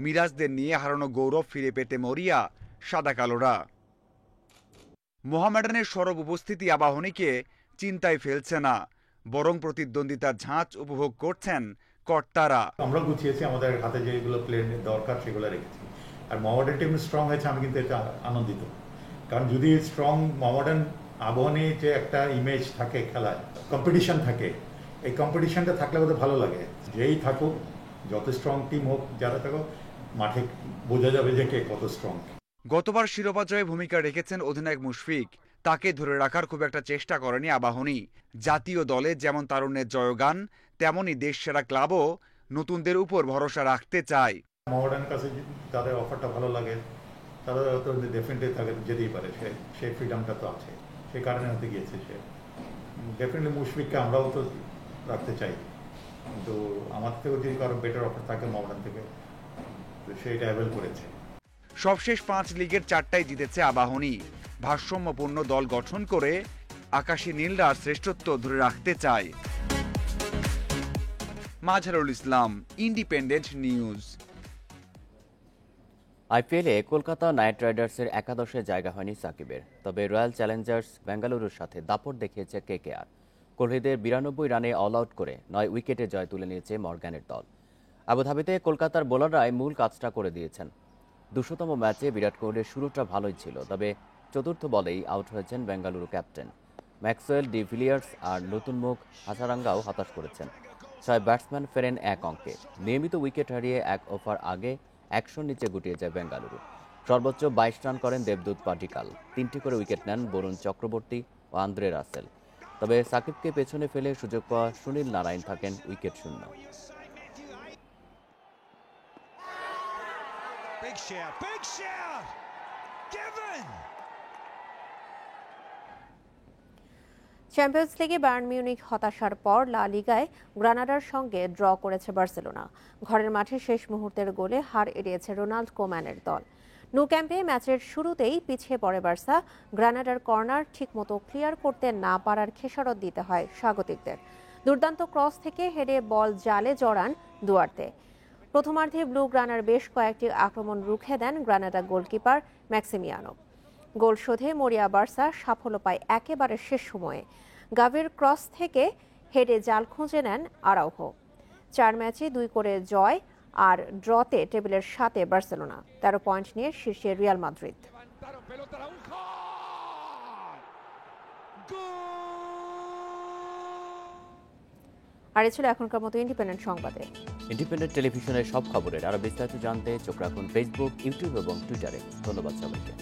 মিরাজদের নিয়ে হারানো গৌরব ফিরে পেতে মরিয়া সাদা কালোরা। মোহামেডানের সরব উপস্থিতি আবাহনীকে চিন্তায় ফেলছে না, বরং প্রতিদ্বন্দ্বিতার ঝাঁজ উপভোগ করছেন কর্তারা। আমরা গুছিয়েছি, আমাদের হাতে যেগুলো প্লেয়ার দরকার সেগুলো রেখেছি। আর মোহামেডান টিম স্ট্রং হয়েছে, আমি কিন্তু এটা আনন্দিত। কারণ যদি স্ট্রং মোহামেডান আবাহনী যে একটা ইমেজ থাকে খেলায়, কম্পিটিশন থাকে, এই কম্পিটিশনটা থাকলে ওদের ভালো লাগে। যেই থাকুক, যত স্ট্রং টিম হোক, যারা থাকুক, মাঠে বোঝা যাবে যে কে কত স্ট্রং। গতবার শিরোপা জয়ে ভূমিকা রেখেছেন অধিনায়ক মুশফিক, তাকে ধরে রাখার খুব একটা চেষ্টা করেনি আবাহনী। জাতীয় দলে যেমন তারুণ্যের জয়গান, তেমনই দেশ সেরা ক্লাবও নতুনদের উপর ভরসা রাখতে চায়। মোহামেডানের কাছে তাদের অফারটা ভালো লাগে, তারা তো ডেফিনেটলি থাকে যেতেই পারে, সেই ফ্রিডমটা তো আছে, সেই কারণে হতে গিয়েছে সে। ডেফিনেটলি মুশফিককে আমরাও তো রাখতে চাই, কিন্তু আমার থেকেও যদি কারো বেটার অফার থাকে মোহামেডান থেকে, তো সেইটা অ্যাভেল করেছে। সবশেষ 5 লিগের 4টাই জিতেছে আবাহনী। ভারসাম্যপূর্ণ দল গঠন করে আকাশী নীলরা শ্রেষ্ঠত্ব ধরে রাখতে চায়। Mazharul Islam, independent news. আইপিএলে কলকাতা নাইট রাইডার্সের একাদশে জায়গা হয়নি সাকিবের, তবে রয়্যাল চ্যালেঞ্জার্স বেঙ্গালুরুর সাথে দাপট দেখিয়েছে কেকেআর। কোহলিদের 92 রানে অল আউট করে 9 উইকেটে জয় তুলে নিয়েছে মর্গ্যানের দল। আবুধাবিতে কলকাতার বোলাররাই মূল কাজটা করে দিয়েছেন। 200তম ম্যাচে বিরাট কোহলির শুরুটা ভালোই ছিল, তবে চতুর্থ বলেই আউট হয়েছেন বেঙ্গালুরু ক্যাপ্টেন। ম্যাক্সওয়েল, ডিভিলিয়ার্স আর নতুন মুখ হাসারাঙ্গাও হতাশ করেছেন। 6 ব্যাটসম্যান ফেরেন 1 অঙ্কে। নিয়মিত উইকেট হারিয়ে 1 ওভার আগে 100 নিচে গুটিয়ে যায় বেঙ্গালুরু। সর্বোচ্চ 22 রান করেন দেবদূত পাটিকাল। 3টি করে উইকেট নেন বরুণ চক্রবর্তী ও আন্দ্রে রাসেল। তবে সাকিবকে পেছনে ফেলে সুযোগ পাওয়া সুনীল নারায়ণ থাকেন উইকেট শূন্য। চ্যাম্পিয়ন্স লিগে বায়ার্ন মিউনিখ হতাশার পর লা লিগায় গ্রানাডার সঙ্গে ড্র করেছে বার্সেলোনা। ঘরের মাঠে শেষ মুহূর্তের গোলে হার এড়িয়েছে রোনাল্ড কোম্যানের দল। ন্যু ক্যাম্পে ম্যাচের শুরুতেই পিছিয়ে পড়ে বার্সা। গ্রানাডার কর্নার ঠিকমতো ক্লিয়ার করতে না পারার খেসারত দিতে হয় স্বাগতিকদের। দুর্দান্ত ক্রস থেকে হেডে বল জালে জড়ান দুয়ার্তে। প্রথমার্ধে ব্লু গ্রানার বেশ কয়েকটি আক্রমণ রুখে দেন গ্রানাডা গোলকিপার ম্যাক্সিমিয়ানো। গোল শোধে মরিয়া বার্সা সাফল্য পায় একেবারে শেষ সময়ে। গাভির ক্রস থেকে হেডে জাল খুঁজে নেন আরাউহো। 4 ম্যাচে 2 করে জয় আর ড্রতে টেবিলের 7-এ বার্সেলোনা, 13 পয়েন্ট নিয়ে শীর্ষে রিয়াল মাদ্রিদ। আর এ ছিল এখনকার মতো ইন্ডিপেন্ডেন্ট সংবাদে। ইন্ডিপেন্ডেন্ট টেলিভিশনের সব খবরের আরো বিস্তারিত জানতে চোখ রাখুন ফেসবুক, ইউটিউব এবং টুইটারে। ধন্যবাদ সবাইকে।